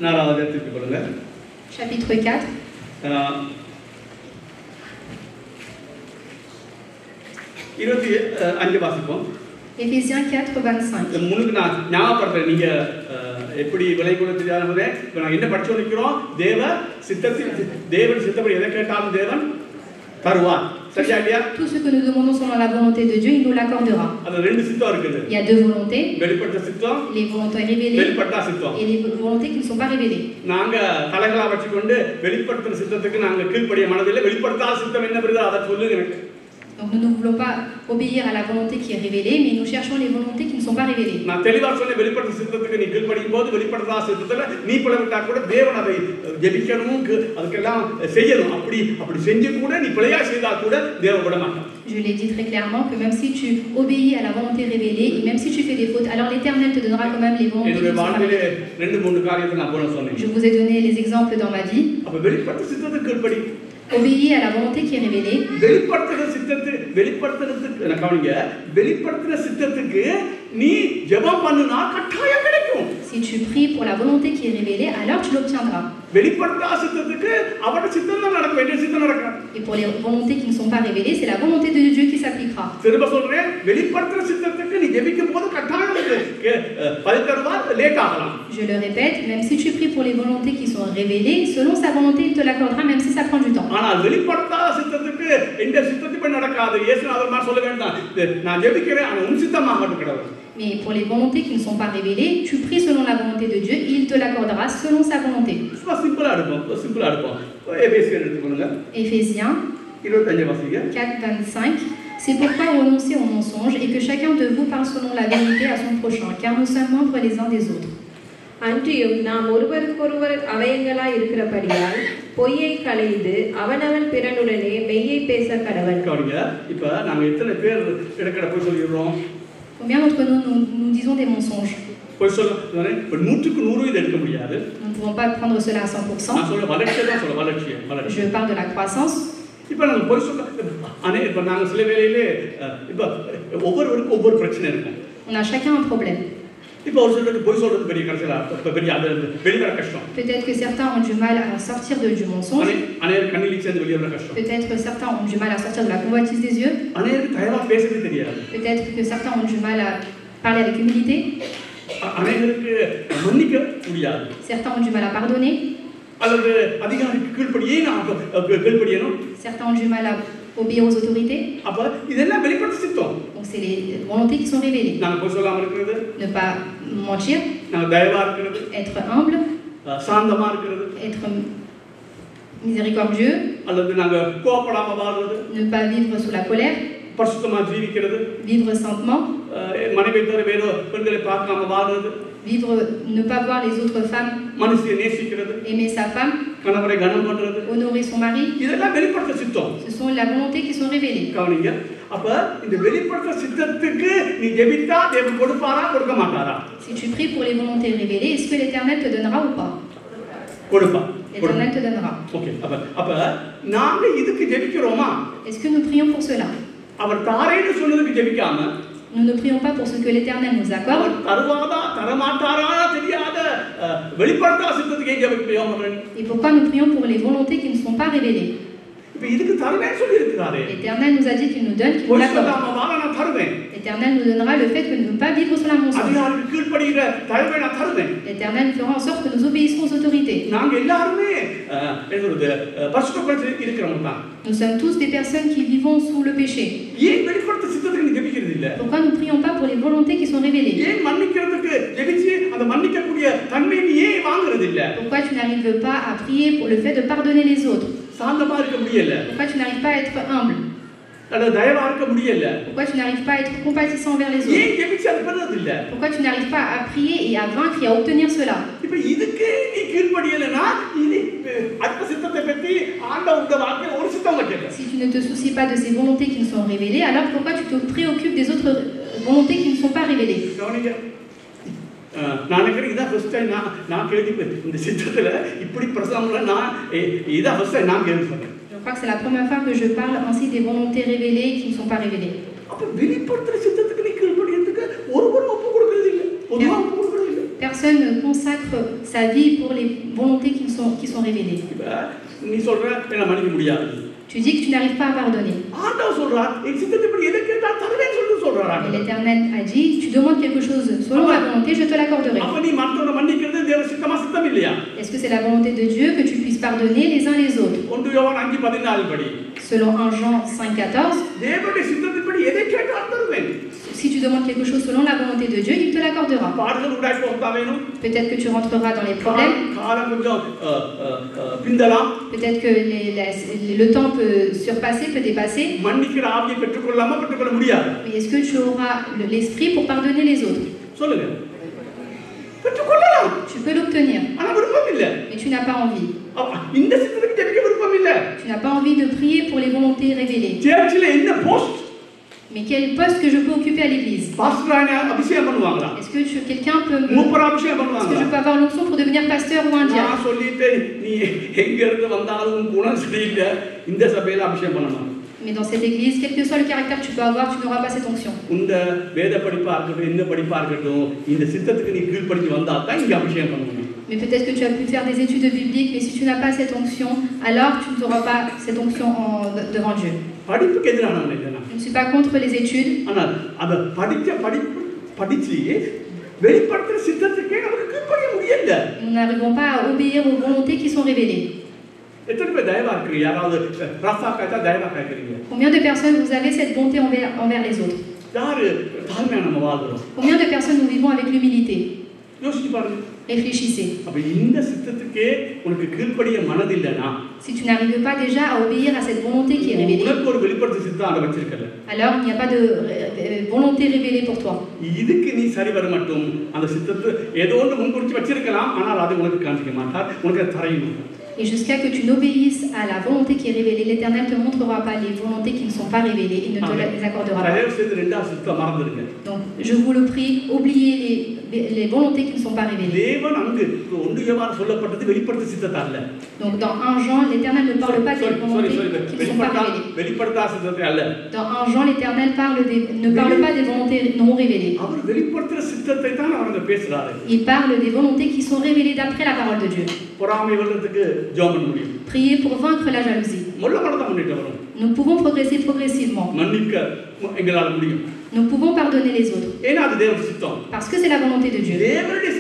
[SPEAKER 1] 4வது எடுத்துட்டு போடுங்க.
[SPEAKER 2] Chapitre 4.
[SPEAKER 1] 25 வாசிப்போம்.
[SPEAKER 2] Éphésiens 4:25.
[SPEAKER 1] முன்னுக்கு நான் ஞாபகப்படுத்துறேன். நீங்க எப்படி விலை கூட தெரியாதவங்க இப்போ நான் என்ன படிச்சு நிற்கிறோம்? தேவன் சித்தப்படி எதை கேட்டாலும் தேவன் தருவார். சரியா இல்லையா?
[SPEAKER 2] Tout ce que nous demandons selon la volonté de Dieu, il nous l'accordera.
[SPEAKER 1] அது 2 சித்தம் இருக்குது.
[SPEAKER 2] Il y a 2 volontés.
[SPEAKER 1] வெளிப்பட்ட சித்தம்,
[SPEAKER 2] Les volontés révélées
[SPEAKER 1] வெளிப்பட்ட சித்தம்.
[SPEAKER 2] et les volontés qui ne sont pas révélées.
[SPEAKER 1] நாங்க தலைகளா வச்சுக்கொண்டு வெளிப்படுத்துற சித்தத்துக்கு நாங்க கீழ்ப்படிய மனதில்லை. வெளிப்படுத்தாத சித்தம் என்ன பெறுதோ அதை சொல்லுங்க எனக்கு.
[SPEAKER 2] Donc nous ne voulons pas obéir à la volonté qui est révélée, mais nous cherchons les volontés qui ne sont pas révélées.
[SPEAKER 1] நான் தெளிவா சொன்ன வெளிப்படுத்த சித்தத்துக்கு நீ கீழ்ப்படியும் போது வெளிப்படுத்தாத சித்தத்துல நீ பிழைவிட்டா கூட தேவன் அதை ஜெபிக்கணும், அதுக்கெல்லாம் செய்யணும். அப்படி செஞ்சு கூட நீ பிழையா செய்தா கூட தேவன் விட மாட்டான்.
[SPEAKER 2] Je l'ai dit très clairement que même si tu obéis à la volonté révélée et même si tu fais des fautes, alors l'Éternel te donnera quand même les volontés qui
[SPEAKER 1] என்னுடைய
[SPEAKER 2] ne sont pas
[SPEAKER 1] வாழ்க்கையிலே
[SPEAKER 2] révélées.
[SPEAKER 1] 2-3 காரியத்தை நான் போன சொன்னேன்.
[SPEAKER 2] Je vous ai donné les exemples dans ma vie.
[SPEAKER 1] அப்ப வெளிப்படுத்த சித்தத்துக்கு கீழ்ப்படி.
[SPEAKER 2] Obéis à la volonté qui est révélée.
[SPEAKER 1] வெளிப்படுத்துற வெளிப்படுத்துறதுக்கு கவனிங்க, வெளிப்படுத்துற சித்தத்துக்கு நீ ஜெபம் பண்ணுனா கட்டாயம் கிடைக்கும்.
[SPEAKER 2] Si tu pries pour la volonté qui est révélée, alors tu l'obtiendras.
[SPEAKER 1] வெளிப்படுத்தாத சித்தத்துக்கு அவரோட சித்தம் தான் நடக்கும், வேண்டிய சித்தம் நடக்காது.
[SPEAKER 2] Et pour les volontés qui ne sont pas révélées, c'est la volonté de Dieu qui s'appliquera.
[SPEAKER 1] திரும்ப சொல்றேன், வெளிப்படுத்துற சித்தத்துக்கு நீ ஜெபிக்கும் போது கட்டாயம் பலன் தருவார், லேட் ஆகலாம்.
[SPEAKER 2] Je le répète, même si tu pries pour les volontés qui sont révélées, selon sa volonté, il te l'accordera, même si ça prend du temps.
[SPEAKER 1] ஆனால் வெளிப்படுத்தாத சித்தத்துக்கு இந்த சித்தத்தின்படி நடக்காது. இயேசுநாதர் மாதிரி சொல்ல வேண்டாம், நான் ஜெபிக்கிறேன் ஆனா உன் சித்தமாகட்டும் கடவுள்.
[SPEAKER 2] Mais pour les volontés qui ne sont pas révélées, tu pries selon la volonté de Dieu, il te l'accordera selon sa volonté.
[SPEAKER 1] சிம்பிளா இருக்கும். எபேசியர் எடுத்துக்கோங்க.
[SPEAKER 2] Éphésiens
[SPEAKER 1] 25 வாசிங்க.
[SPEAKER 2] 4:25. C'est pourquoi renoncez aux mensonges et que chacun de vous parle selon la vérité à son prochain, car nous sommes membres les uns des autres.
[SPEAKER 3] அன்றியும் நாம் ஒருவருக்கொருவர் அவயங்களாய் இருக்கிறபடியால் பொய்யை களைந்து அவனவன் பிறனுடனே மெய்யை பேச கடவன்.
[SPEAKER 1] கவனிங்க, இப்ப நாங்க எத்தனை பேர் இடக்கட போய் சொல்லிடுறோம்?
[SPEAKER 2] Combien d'entre nous disons des mensonges?
[SPEAKER 1] போய் சொல்ல 100க்கு 100 இது எடுக்க முடியாது.
[SPEAKER 2] Nous ne pouvons pas prendre cela à 100%.
[SPEAKER 1] நான் சொல்ல வளர்ச்சி.
[SPEAKER 2] Je parle de la croissance.
[SPEAKER 1] இப்ப நாங்க போய் சொல்ல இப்ப நாங்க சில வேளையிலே இப்ப ஒவ்வொருவருக்கும் ஒவ்வொரு பிரச்சனை இருக்கும்.
[SPEAKER 2] On a chacun un problème.
[SPEAKER 1] இப்ப ஒரு சிலருக்கு போய் சொல்றது பெரிய வெளிவர கஷ்டம்.
[SPEAKER 2] Peut-être que certains ont du mal à sortir du mensonge.
[SPEAKER 1] அநேகருக்கு கண்ணில் சேர்ந்து வெளிவர கஷ்டம்.
[SPEAKER 2] Peut-être que certains ont du mal à sortir de la convoitise des yeux.
[SPEAKER 1] அநேகருக்கு தயவா பேசவே தெரியாது.
[SPEAKER 2] Peut-être que certains ont du mal à parler avec humilité.
[SPEAKER 1] அநேகருக்கு மன்னிக்க முடியாது.
[SPEAKER 2] Certains ont du mal à pardonner.
[SPEAKER 1] அல்லது அதிகாரிக்கு கீழ்ப்படியணும்.
[SPEAKER 2] Certains ont du mal à obéir aux autorités.
[SPEAKER 1] அப்ப இதெல்லாம் வெளிப்படுத்த சித்தம்.
[SPEAKER 2] Donc c'est les volontés qui sont révélées.
[SPEAKER 1] நாங்க போய் சொல்லாம இருக்கிறது,
[SPEAKER 2] Ne pas mentir,
[SPEAKER 1] நாங்க தயவா இருக்கிறது,
[SPEAKER 2] être humble,
[SPEAKER 1] சாந்தமா இருக்கிறது,
[SPEAKER 2] être miséricordieux,
[SPEAKER 1] அல்லது நாங்க கோபப்படாம வாழ்றது,
[SPEAKER 2] ne pas vivre sous la colère,
[SPEAKER 1] பரிசுத்தமா ஜீவிக்கிறது,
[SPEAKER 2] vivre saintement,
[SPEAKER 1] மனைவி தவிர வேற பெண்களை பார்க்காம வாழ்றது,
[SPEAKER 2] vivre, ne pas voir les autres femmes,
[SPEAKER 1] மனுஷியை நேசிக்கிறது,
[SPEAKER 2] aimer sa femme,
[SPEAKER 1] கணவரை கனம் பண்றது,
[SPEAKER 2] honorer son mari.
[SPEAKER 1] இதெல்லாம் வெளிப்படுத்த சித்தம்.
[SPEAKER 2] Ce sont la volonté qui sont révélées.
[SPEAKER 1] கவனிங்க, அப்ப இந்த வெளிப்படுத்த சித்தத்துக்கு நீ ஜெபித்தா தேவன் கொடுப்பாரா கொடுக்க மாட்டாரா?
[SPEAKER 2] Si tu pries pour les volontés révélées, est-ce que l'Éternel te donnera ou pas?
[SPEAKER 1] கொடுப்பா.
[SPEAKER 2] L'Éternel te donnera.
[SPEAKER 1] ஓகே, அப்ப நாங்க இதுக்கு ஜெபிக்கிறோமா?
[SPEAKER 2] Est-ce que nous prions pour cela?
[SPEAKER 1] அவர் தாரேன்னு சொன்னதுக்கு ஜெபிக்காம,
[SPEAKER 2] Nous ne prions pas pour ce que l'Éternel nous accorde.
[SPEAKER 1] அவர் தருவாதா தரமாட்டாரா தெரியாத வெளிப்படுத்தா சித்தத்துக்கு ஜெபிக்கிறோம்.
[SPEAKER 2] Et pourquoi nous prions pour les volontés qui ne sont pas révélées?
[SPEAKER 1] இப்ப இதுக்கு தருவேன்னு சொல்லி இருக்கிறாரே.
[SPEAKER 2] L'Éternel nous a dit qu'il nous donne, qu'il nous l'accorde.
[SPEAKER 1] நான் தருவேன்.
[SPEAKER 2] L'Éternel nous donnera le fait que nous ne pas vivre sur la mensonge.
[SPEAKER 1] அதிகாரிக்கு கீழ்ப்படிகிற தயவை நான் தருவேன்.
[SPEAKER 2] L'Éternel fera en sorte que nous obéissons aux autorités.
[SPEAKER 1] நாங்க எல்லாரும் பரிசுத்தப்பட்டு இருக்கிறவங்க தான்.
[SPEAKER 2] Nous sommes tous des personnes qui vivons sous le péché.
[SPEAKER 1] ஏன் வெளிப்படுத்த சித்தத்துக்கு நீ ஜெபிக்கிறது இல்ல?
[SPEAKER 2] Pourquoi nous ne prions pas pour les volontés qui sont révélées?
[SPEAKER 1] ஏன் மன்னிக்கிறதுக்கு ஜெபிச்சு அந்த மன்னிக்கக்கூடிய தன்மையை நீ ஏன் வாங்குறது இல்ல?
[SPEAKER 2] Pourquoi tu n'arrives pas à prier pour le fait de pardonner les autres?
[SPEAKER 1] சாந்தமா இருக்க முடியல.
[SPEAKER 2] Pourquoi tu n'arrives pas à être humble?
[SPEAKER 1] அல்லது தயவா இருக்க முடியல.
[SPEAKER 2] Pourquoi tu n'arrives pas à être compatissant envers les autres?
[SPEAKER 1] ஏன் ஜெபிச்சு அது பண்றது இல்ல?
[SPEAKER 2] Pourquoi tu n'arrives pas à prier et à vaincre et à obtenir cela?
[SPEAKER 1] இப்ப இதுக்கு நீ கீழ்ப்படியலனா இது அற்ப சித்தத்தை பத்தி ஆண்டவருடைய வார்த்தை ஒரு சித்தம் வைக்கல.
[SPEAKER 2] Si tu ne te soucies pas de ces volontés qui ne sont révélées, alors pourquoi tu te préoccupes des autres volontés qui ne sont pas révélées?
[SPEAKER 1] கவனிங்க, நான் நினைக்கிறேன் இதான் ஃபர்ஸ்ட் டைம் நான் கேள்விப்பட்டேன் இந்த சித்தத்துல இப்படி பிரசங்கம்ல நான் இதான் ஃபர்ஸ்ட் டைம் நான் கேள்விப்பட்டேன்.
[SPEAKER 2] Je crois que c'est la première fois que je parle ainsi des volontés révélées qui ne sont pas révélées.
[SPEAKER 1] அப்ப வெளிப்படுத்துற சித்தத்துக்கு நீ கீழ்ப்படியறதுக்கு ஒருவரும் ஒப்பு கொடுக்கிறது இல்ல. பொதுவா ஒப்பு கொடுக்கிறது இல்ல.
[SPEAKER 2] Personne ne consacre sa vie pour les volontés qui sont révélées.
[SPEAKER 1] நீ சொல்ற என்ன மன்னிக்க முடியாது.
[SPEAKER 2] Tu dis que tu n'arrives pas à pardonner.
[SPEAKER 1] ஆண்டவர் சொல்றார் என் சித்தத்தைப்படி எதை கேட்டா தருவேன்னு சொல்லி சொல்றார்.
[SPEAKER 2] Et l'Éternel a dit, tu demandes quelque chose selon ma volonté, je te l'accorderai.
[SPEAKER 1] அப்ப நீ மற்றவரை மன்னிக்கிறது தேவ சித்தமா சித்தம் இல்லையா?
[SPEAKER 2] Est-ce que c'est la volonté de Dieu que tu puisses pardonner les uns les autres?
[SPEAKER 1] 1 யோவான் 5:14 படி
[SPEAKER 2] Selon 1 Jean 5:14,
[SPEAKER 1] தேவனுடைய சித்தத்தின்படி எதை கேட்டா தருவேன்.
[SPEAKER 2] si tu demandes quelque chose selon la volonté de Dieu, il te l'accordera.
[SPEAKER 1] பாடுகள் உண்டாய் போகதா வேணும்.
[SPEAKER 2] Peut-être que tu rentreras dans les problèmes.
[SPEAKER 1] காலம் கொஞ்சம் பிந்தலாம்.
[SPEAKER 2] Peut-être que le temps peut surpasser, peut dépasser.
[SPEAKER 1] மன்னிக்கிற ஆவியை பெற்றுக்கொள்ளாம பெற்றுக்கொள்ள முடியாது.
[SPEAKER 2] Mais est-ce que tu auras l'esprit pour pardonner les autres?
[SPEAKER 1] சொல்லுங்க. பெற்றுக்கொள்ளலாம்.
[SPEAKER 2] Tu peux l'obtenir.
[SPEAKER 1] ஆனா விருப்பம் இல்ல.
[SPEAKER 2] Mais tu n'as pas envie.
[SPEAKER 1] இந்த சித்தத்துக்கு ஜெபிக்க விருப்பம் இல்ல.
[SPEAKER 2] Tu n'as pas envie de prier pour les volontés révélées.
[SPEAKER 1] சர்ச்சில் என்ன post?
[SPEAKER 2] Mais quel poste que je peux occuper à l'église?
[SPEAKER 1] பாஸ்டரான அபிஷேகம் பண்ணுவாங்களா?
[SPEAKER 2] Est-ce que quelqu'un peut me...
[SPEAKER 1] மூப்பரா அபிஷேகம்
[SPEAKER 2] Est-ce que
[SPEAKER 1] பண்ணுவாங்களா?
[SPEAKER 2] je peux avoir l'onction pour devenir pasteur ou un diacre?
[SPEAKER 1] நான் சொல்லிட்டு நீ எங்க இருந்து வந்தாலும் குணம் சரியில்லை இந்த சபையில அபிஷேகம் பண்ணணும்.
[SPEAKER 2] Mais dans cette église, quel que soit le caractère que tu peux avoir, tu n'auras pas cette onction.
[SPEAKER 1] இந்த வேத படிப்பா இருக்கட்டும் இந்த படிப்பா இருக்கட்டும் இந்த சித்தத்துக்கு நீ கீழ்ப்படிஞ்சு வந்தா தான் இங்க அபிஷேகம் பண்ணணும்.
[SPEAKER 2] Mais peut-être que tu as pu faire des études bibliques, mais si tu n'as pas cette onction, alors tu n'auras pas cette onction devant Dieu.
[SPEAKER 1] படிப்புக்கு எதிரானவன் இல்லை நான்.
[SPEAKER 2] Je ne suis pas contre les études.
[SPEAKER 1] ஆனால் அத படிச்சு வெளிப்படுத்துற சித்தத்துக்கே நமக்கு கீழ்ப்படிய முடியல.
[SPEAKER 2] Nous n'arrivons pas à obéir aux volontés qui sont révélées.
[SPEAKER 1] எத்தனை பேர் தயவா இருக்கிறீங்க? யாராவது Rafah காய்ச்சா தயவா காய்க்கிறீங்க?
[SPEAKER 2] Combien de personnes vous avez cette bonté envers les autres?
[SPEAKER 1] யாரு தாழ்மையா நம்ம வாழ்றோம்?
[SPEAKER 2] Combien de personnes nous vivons avec l'humilité?
[SPEAKER 1] யோசிச்சு பாருங்க.
[SPEAKER 2] Réfléchissez.
[SPEAKER 1] அப்ப இந்த சித்தத்துக்கே உனக்கு கீழ்ப்படிய மனதில்லைனா
[SPEAKER 2] Si tu n'arrives pas déjà à obéir à cette volonté qui est révélée,
[SPEAKER 1] உனக்கு ஒரு வெளிப்படுத்த சித்தம் அங்க வச்சிருக்கல.
[SPEAKER 2] alors il n'y a pas de volonté révélée pour toi.
[SPEAKER 1] இதுக்கு நீ சரி வர மட்டும் அந்த சித்தத்தை ஏதோ ஒன்று முன்குறிச்சு வச்சிருக்கலாம், ஆனால் அது உனக்கு காண்பிக்க மாட்டார், உனக்கு தரையும்.
[SPEAKER 2] Et jusqu'à que tu n'obéisses à la volonté qui est révélée, l'Éternel ne te montrera pas les volontés qui ne sont pas révélées et ne te les accordera pas.
[SPEAKER 1] தயவு செய்து ரெண்டாவது சித்தம் மறந்துடுங்க.
[SPEAKER 2] Donc, je vous le prie, oubliez les volontés qui ne sont pas révélées.
[SPEAKER 1] தேவன் அங்கு ஒன்று யோவான் சொல்லப்பட்டது வெளிப்படுத்த சித்தத்தை அல்ல.
[SPEAKER 2] Donc, dans 1 Jean, l'Éternel ne parle pas des volontés qui ne sont pas révélées.
[SPEAKER 1] வெளிப்படுத்தா சித்தத்தை அல்ல.
[SPEAKER 2] Dans 1 Jean, l'Éternel ne parle pas des volontés non révélées.
[SPEAKER 1] அவர் வெளிப்படுத்துற சித்தத்தை தான் அவங்க பேசுறாரு.
[SPEAKER 2] Il parle des volontés qui sont révélées d'après la parole de Dieu.
[SPEAKER 1] பொறாமை வர்றதுக்கு ஜெபம் பண்ண முடியும்.
[SPEAKER 2] Priez pour vaincre la jalousie.
[SPEAKER 1] முள்ள மனதான் முன்னிட்டு வரும்.
[SPEAKER 2] Nous pouvons progresser progressivement.
[SPEAKER 1] மன்னிக்க எங்களால முடியும்.
[SPEAKER 2] Nous pouvons pardonner les autres.
[SPEAKER 1] ஏன்னா அது தேவ சித்தம்.
[SPEAKER 2] Parce que c'est la volonté de Dieu.
[SPEAKER 1] தேவனுடைய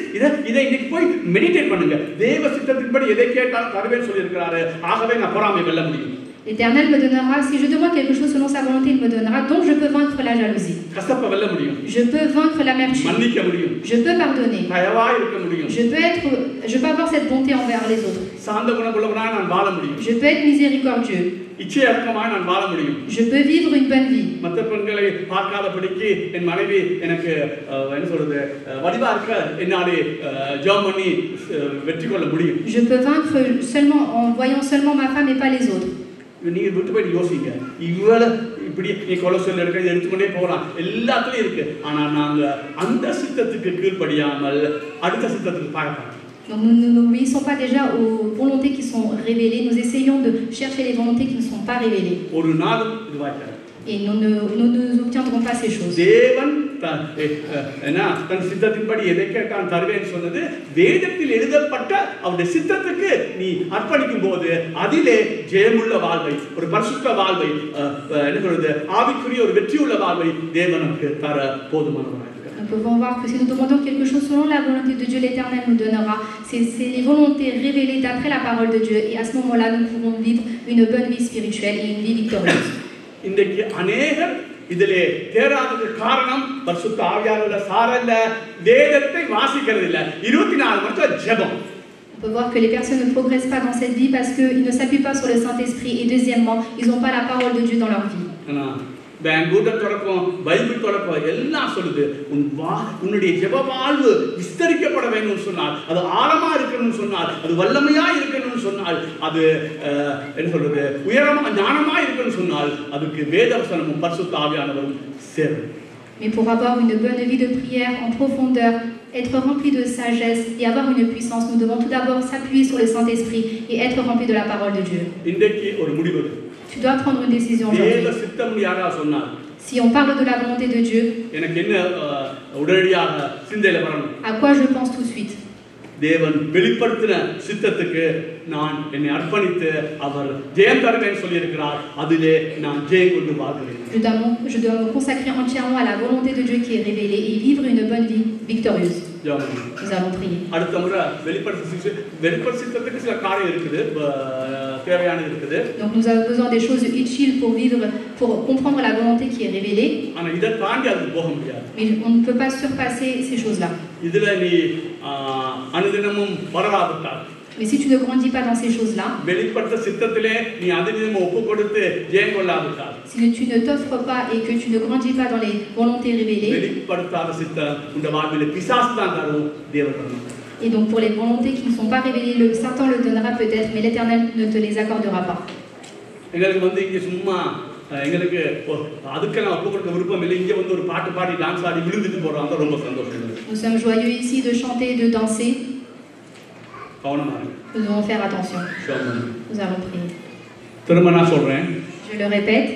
[SPEAKER 1] இதை இன்னைக்கு போய் மெடிடேட் பண்ணுங்க. தேவ சித்தத்தின்படி எதை கேட்டாலும் தருவேன்னு சொல்லியிருக்கிறாரு. ஆகவே நான் பொறாமை வெல்ல முடியும்.
[SPEAKER 2] L'Éternel me donnera, si je demande quelque chose selon sa volonté, il me donnera, donc je peux vaincre la jalousie.
[SPEAKER 1] Kassapa வெல்ல முடியும்.
[SPEAKER 2] Je peux vaincre l'amertume.
[SPEAKER 1] மன்னிக்க முடியும்.
[SPEAKER 2] Je peux pardonner.
[SPEAKER 1] தயவா இருக்க முடியும்.
[SPEAKER 2] Je peux avoir cette bonté envers les autres.
[SPEAKER 1] சாந்த குணமுள்ளவனாய் நான் வாழ முடியும்.
[SPEAKER 2] Je peux être miséricordieux.
[SPEAKER 1] இச்சையடக்கமாய் நான் வாழ முடியும்.
[SPEAKER 2] Je peux vivre une bonne vie.
[SPEAKER 1] மற்ற பெண்களை பார்க்காதபடிக்கு என் மனைவி எனக்கு என்ன சொல்றது வடிவா இருக்க என்னாலே ஜெபம் பண்ணி வெற்றி கொள்ள முடியும்.
[SPEAKER 2] Je peux vaincre seulement en voyant seulement ma femme et pas les autres.
[SPEAKER 1] நீங்க விட்டு போய் யோசிங்க. இவ்வளவு இப்படி நீ கொலஸ்ட்ரால் எடுக்க எடுத்துக்கொண்டே போகலாம், எல்லாத்துலயும் இருக்கு. ஆனா நாங்க அந்த சித்தத்துக்கு கீழ்ப்படியாமல் அடுத்த சித்தத்துக்கு பார்க்கலாம்.
[SPEAKER 2] Donc nous n'obéissons pas déjà aux volontés qui sont révélées, nous essayons de chercher les volontés qui ne sont pas révélées.
[SPEAKER 1] ஒரு நாளும் இது வாய்க்காது.
[SPEAKER 2] Et nous n'obtiendrons pas ces choses.
[SPEAKER 1] தேவன் தன் சித்தத்தின்படி எதை கேட்டான் தருவேன்னு சொன்னது வேதத்தில் எழுதப்பட்ட அவருடைய சித்தத்துக்கு நீ அர்ப்பணிக்கும் போது அதிலே ஜெயமுள்ள வாழ்வை, ஒரு பரிசுத்த வாழ்வை, என்ன சொல்றது ஆவிக்குரிய ஒரு வெற்றியுள்ள வாழ்வை தேவனுக்கு தர போதுமானவராக.
[SPEAKER 2] Nous pouvons voir que si nous demandons quelque chose selon la volonté de Dieu, l'Éternel nous donnera. C'est les volontés révélées d'après la parole de Dieu. Et à ce moment-là, nous pourrons vivre une bonne vie spirituelle et une vie victorieuse.
[SPEAKER 1] இன்றைக்கு அநேகர் இதிலே தேராததுக்கு காரணம் பரிசுத்த ஆவியானவருடைய சாரல்ல, வேதத்தை வாசிக்கிறது இல்ல, 24 மணி நேரம் ஜெபம்.
[SPEAKER 2] On peut voir que les personnes ne progressent pas dans cette vie parce qu'ils ne s'appuient pas sur le Saint-Esprit. Et deuxièmement, ils n'ont pas la parole de Dieu dans leur vie.
[SPEAKER 1] Bangalore தொடக்கம் பைபிள் தொடக்கம் எல்லாம் சொல்லுது. உன்னுடைய ஜெப வாழ்வு விஸ்தரிக்கப்பட வேண்டும் சொன்னால், அது ஆழமா இருக்கணும்னு சொன்னால், அது வல்லமையா இருக்கணும்னு சொன்னால், அது என்ன சொல்றது உயரமா ஞானமா இருக்கணும்னு சொன்னால், அதுக்கு வேதவசனமும் பரிசுத்த ஆவியானவரும் சேரும்.
[SPEAKER 2] Mais pour avoir une bonne vie de prière en profondeur, être rempli de sagesse et avoir une puissance, nous devons tout d'abord s'appuyer sur le Saint-Esprit et être rempli de la parole de Dieu.
[SPEAKER 1] இன்றைக்கு ஒரு முடிவு.
[SPEAKER 2] Tu dois prendre une décision aujourd'hui.
[SPEAKER 1] தேவ சித்தம் யாரா சொன்னார்,
[SPEAKER 2] si on parle de la volonté de Dieu,
[SPEAKER 1] எனக்கு என்ன உடனடியாக சிந்தையில வரணும்?
[SPEAKER 2] à quoi je pense tout de suite?
[SPEAKER 1] தேவன் வெளிப்படுத்தின சித்தத்துக்கு நான் என்னை அர்ப்பணித்து அவர் ஜெயம் தருவேன் சொல்லி இருக்கிறார். அதிலே நான் ஜெயம் கொண்டு வாழ்கிறேன்.
[SPEAKER 2] Je dois me consacrer entièrement à la volonté de Dieu qui est révélée et vivre une bonne vie victorieuse. Nous allons prier.
[SPEAKER 1] அடுத்த முறை வெளிப்படுத்த சித்தத்துக்கு சில காரியம் இருக்குது, தேவையானது இருக்குது.
[SPEAKER 2] Donc nous avons besoin des choses utiles pour vivre, pour comprendre la volonté qui est révélée.
[SPEAKER 1] ஆனா இத தாண்டி அது போக முடியாது.
[SPEAKER 2] Mais on ne peut pas surpasser ces choses-là.
[SPEAKER 1] இதுல நீ அனுதினமும் வளராவிட்டால்,
[SPEAKER 2] mais si tu ne grandis pas dans ces choses-là,
[SPEAKER 1] வெளிப்படுத்த சித்தத்திலே நீ அனுதினமும் ஒப்பு கொடுத்து ஜெயம் கொள்ளாவிட்டால்,
[SPEAKER 2] si tu ne t'offres pas et que tu ne grandis pas dans les volontés révélées,
[SPEAKER 1] வெளிப்படுத்தாத சித்தம் உங்க வாழ்விலே பிசாசு தான் தரும், தேவன் தரும்.
[SPEAKER 2] Et donc pour les volontés qui ne sont pas révélées, le Satan le donnera peut-être, mais l'Éternel ne te les accordera pas.
[SPEAKER 1] எங்களுக்கு இங்க சும்மா எங்களுக்கு அதுக்கெல்லாம் ஒப்பு கொடுக்க விருப்பம் இல்லை. இங்கே வந்து ஒரு பாட்டு பாடி டான்ஸ் ஆடி விழுந்துட்டு போகிறோம், அந்த ரொம்ப சந்தோஷம்.
[SPEAKER 2] Nous sommes joyeux ici de chanter et de danser.
[SPEAKER 1] கவனமாக
[SPEAKER 2] Nous devons faire attention. Nous allons prier.
[SPEAKER 1] திரும்ப நான் சொல்கிறேன்,
[SPEAKER 2] Je le répète,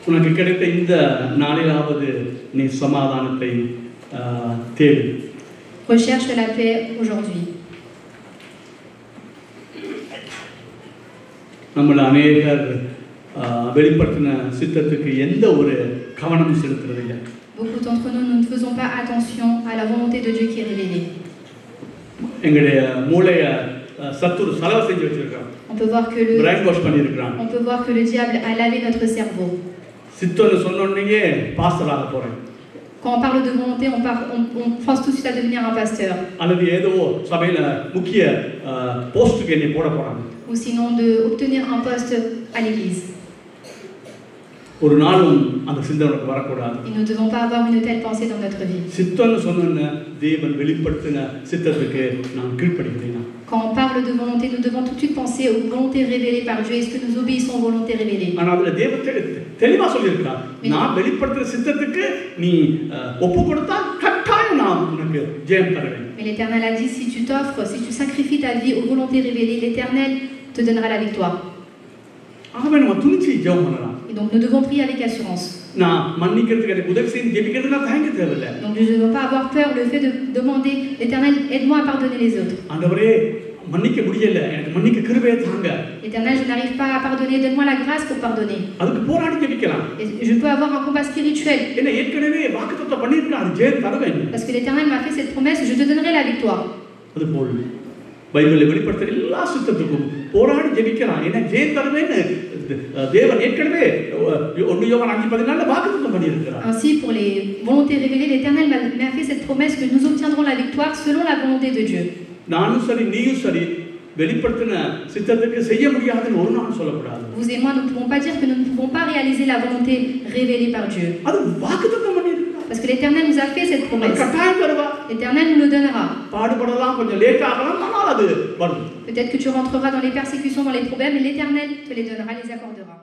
[SPEAKER 1] உனக்கு கிடைத்த இந்த நாளிலாவது நீ சமாதானத்தை தேடு.
[SPEAKER 2] recherche la paix aujourd'hui.
[SPEAKER 1] நம்மள அநேகர் வெளிப்படுத்தின சித்தத்துக்கு எந்த ஒரு கவனமும் செலுத்துறது இல்லை.
[SPEAKER 2] Beaucoup d'entre nous, nous ne faisons pas attention à la volonté de Dieu qui est révélée.
[SPEAKER 1] எங்களுடைய மூளையை சத்துரு செலவு செஞ்சு வச்சிருக்கான்.
[SPEAKER 2] On peut voir que
[SPEAKER 1] brainwash பண்ணியிருக்கிறான்.
[SPEAKER 2] on peut voir que le diable a lavé notre cerveau.
[SPEAKER 1] சித்தன்னு சொன்னோடனே பாஸ்டர் ஆக போறேன்.
[SPEAKER 2] Quand on parle de volonté, on pense tout de suite à devenir un pasteur.
[SPEAKER 1] அல்லது ஏதோ சபையில முக்கிய போஸ்டுக்கு என்னை போட போறாங்க.
[SPEAKER 2] Ou sinon de obtenir un poste à l'église.
[SPEAKER 1] ஒரு நாளும் அந்த சிந்தனைக்கு வரக்கூடாது.
[SPEAKER 2] Et nous ne devons pas avoir une telle pensée dans notre vie.
[SPEAKER 1] சித்தன்னு சொன்ன தேவன் வெளிப்படுத்தின சித்தத்துக்கு நான் கீழ்ப்படிகிறேன்.
[SPEAKER 2] Quand on parle de volonté, nous devons tout de suite penser aux volontés révélées par Dieu. Est-ce que nous obéissons aux volontés révélées?
[SPEAKER 1] ஆனா அதுல தேவன் தெளிவா சொல்லியிருக்கார், நான் வெளிப்படுத்துற சித்தத்துக்கு நீ ஒப்பு கொடுத்தா கட்டாயம் நான் உனக்கு ஜெயம் தருவேன்.
[SPEAKER 2] Mais l'Éternel a dit, si tu t'offres, si tu sacrifies ta vie aux volontés révélées, l'Éternel te donnera la victoire.
[SPEAKER 1] ஆகவே நம்ம துணிச்சு ஜெபம் பண்ணலாம்.
[SPEAKER 2] Et donc nous devons prier avec assurance.
[SPEAKER 1] நான் மன்னிக்கிறதுக்கு எனக்கு உதவி செய்து ஜெபிக்கிறதுனா தயங்க தேவையில்லை.
[SPEAKER 2] Donc nous ne devons pas avoir peur, le fait de demander, l'Éternel, aide-moi à pardonner les autres.
[SPEAKER 1] ஆண்டவரே மன்னிக்க முடியல, எனக்கு மன்னிக்க கிருபையை தாங்க.
[SPEAKER 2] L'Éternel, je n'arrive pas à pardonner, donne-moi la grâce pour pardonner.
[SPEAKER 1] அதுக்கு போராடி ஜெபிக்கலாம்.
[SPEAKER 2] Et je peux avoir un combat spirituel.
[SPEAKER 1] என்ன ஏற்கனவே வாக்குத்தத்தம் பண்ணியிருக்கான், அது ஜெயம் தருவேன்.
[SPEAKER 2] Parce que l'Éternel m'a fait cette promesse, je te donnerai la victoire.
[SPEAKER 1] அதுபோல் பைபிளில் வெளிப்படுத்துகிற எல்லா சித்தத்துக்கும் போராடி ஜெபிக்கலாம். ஏன்னா ஜெயம் தருவேன்னு தேவன் ஏற்கனவே 1 யோவான் 5:14 வாக்குத்தத்தம் பண்ணியிருக்கிறார்.
[SPEAKER 2] Ainsi, pour les volontés révélées, l'Éternel m'a fait cette promesse que nous obtiendrons la victoire selon la volonté de Dieu.
[SPEAKER 1] நானும் சரி நீயும் சரி வெளிப்படுத்தின சித்தத்துக்கு செய்ய முடியாதுன்னு ஒரு நாள் சொல்லக்கூடாது.
[SPEAKER 2] Vous et moi, nous ne pouvons pas dire que nous ne pouvons pas réaliser la volonté révélée par Dieu.
[SPEAKER 1] அது வாக்குத்தத்தம் பண்ணியிருக்கிறார்.
[SPEAKER 2] Parce que l'Éternel nous a fait cette promesse.
[SPEAKER 1] கட்டாயம் தருவா.
[SPEAKER 2] L'Éternel nous le donnera.
[SPEAKER 1] பாடுபடலாம், கொஞ்சம் லேட் ஆகலாம், ஆனால் அது வரும்.
[SPEAKER 2] Peut-être que tu rentreras dans les persécutions, dans les problèmes, et l'Éternel te les donnera, les accordera.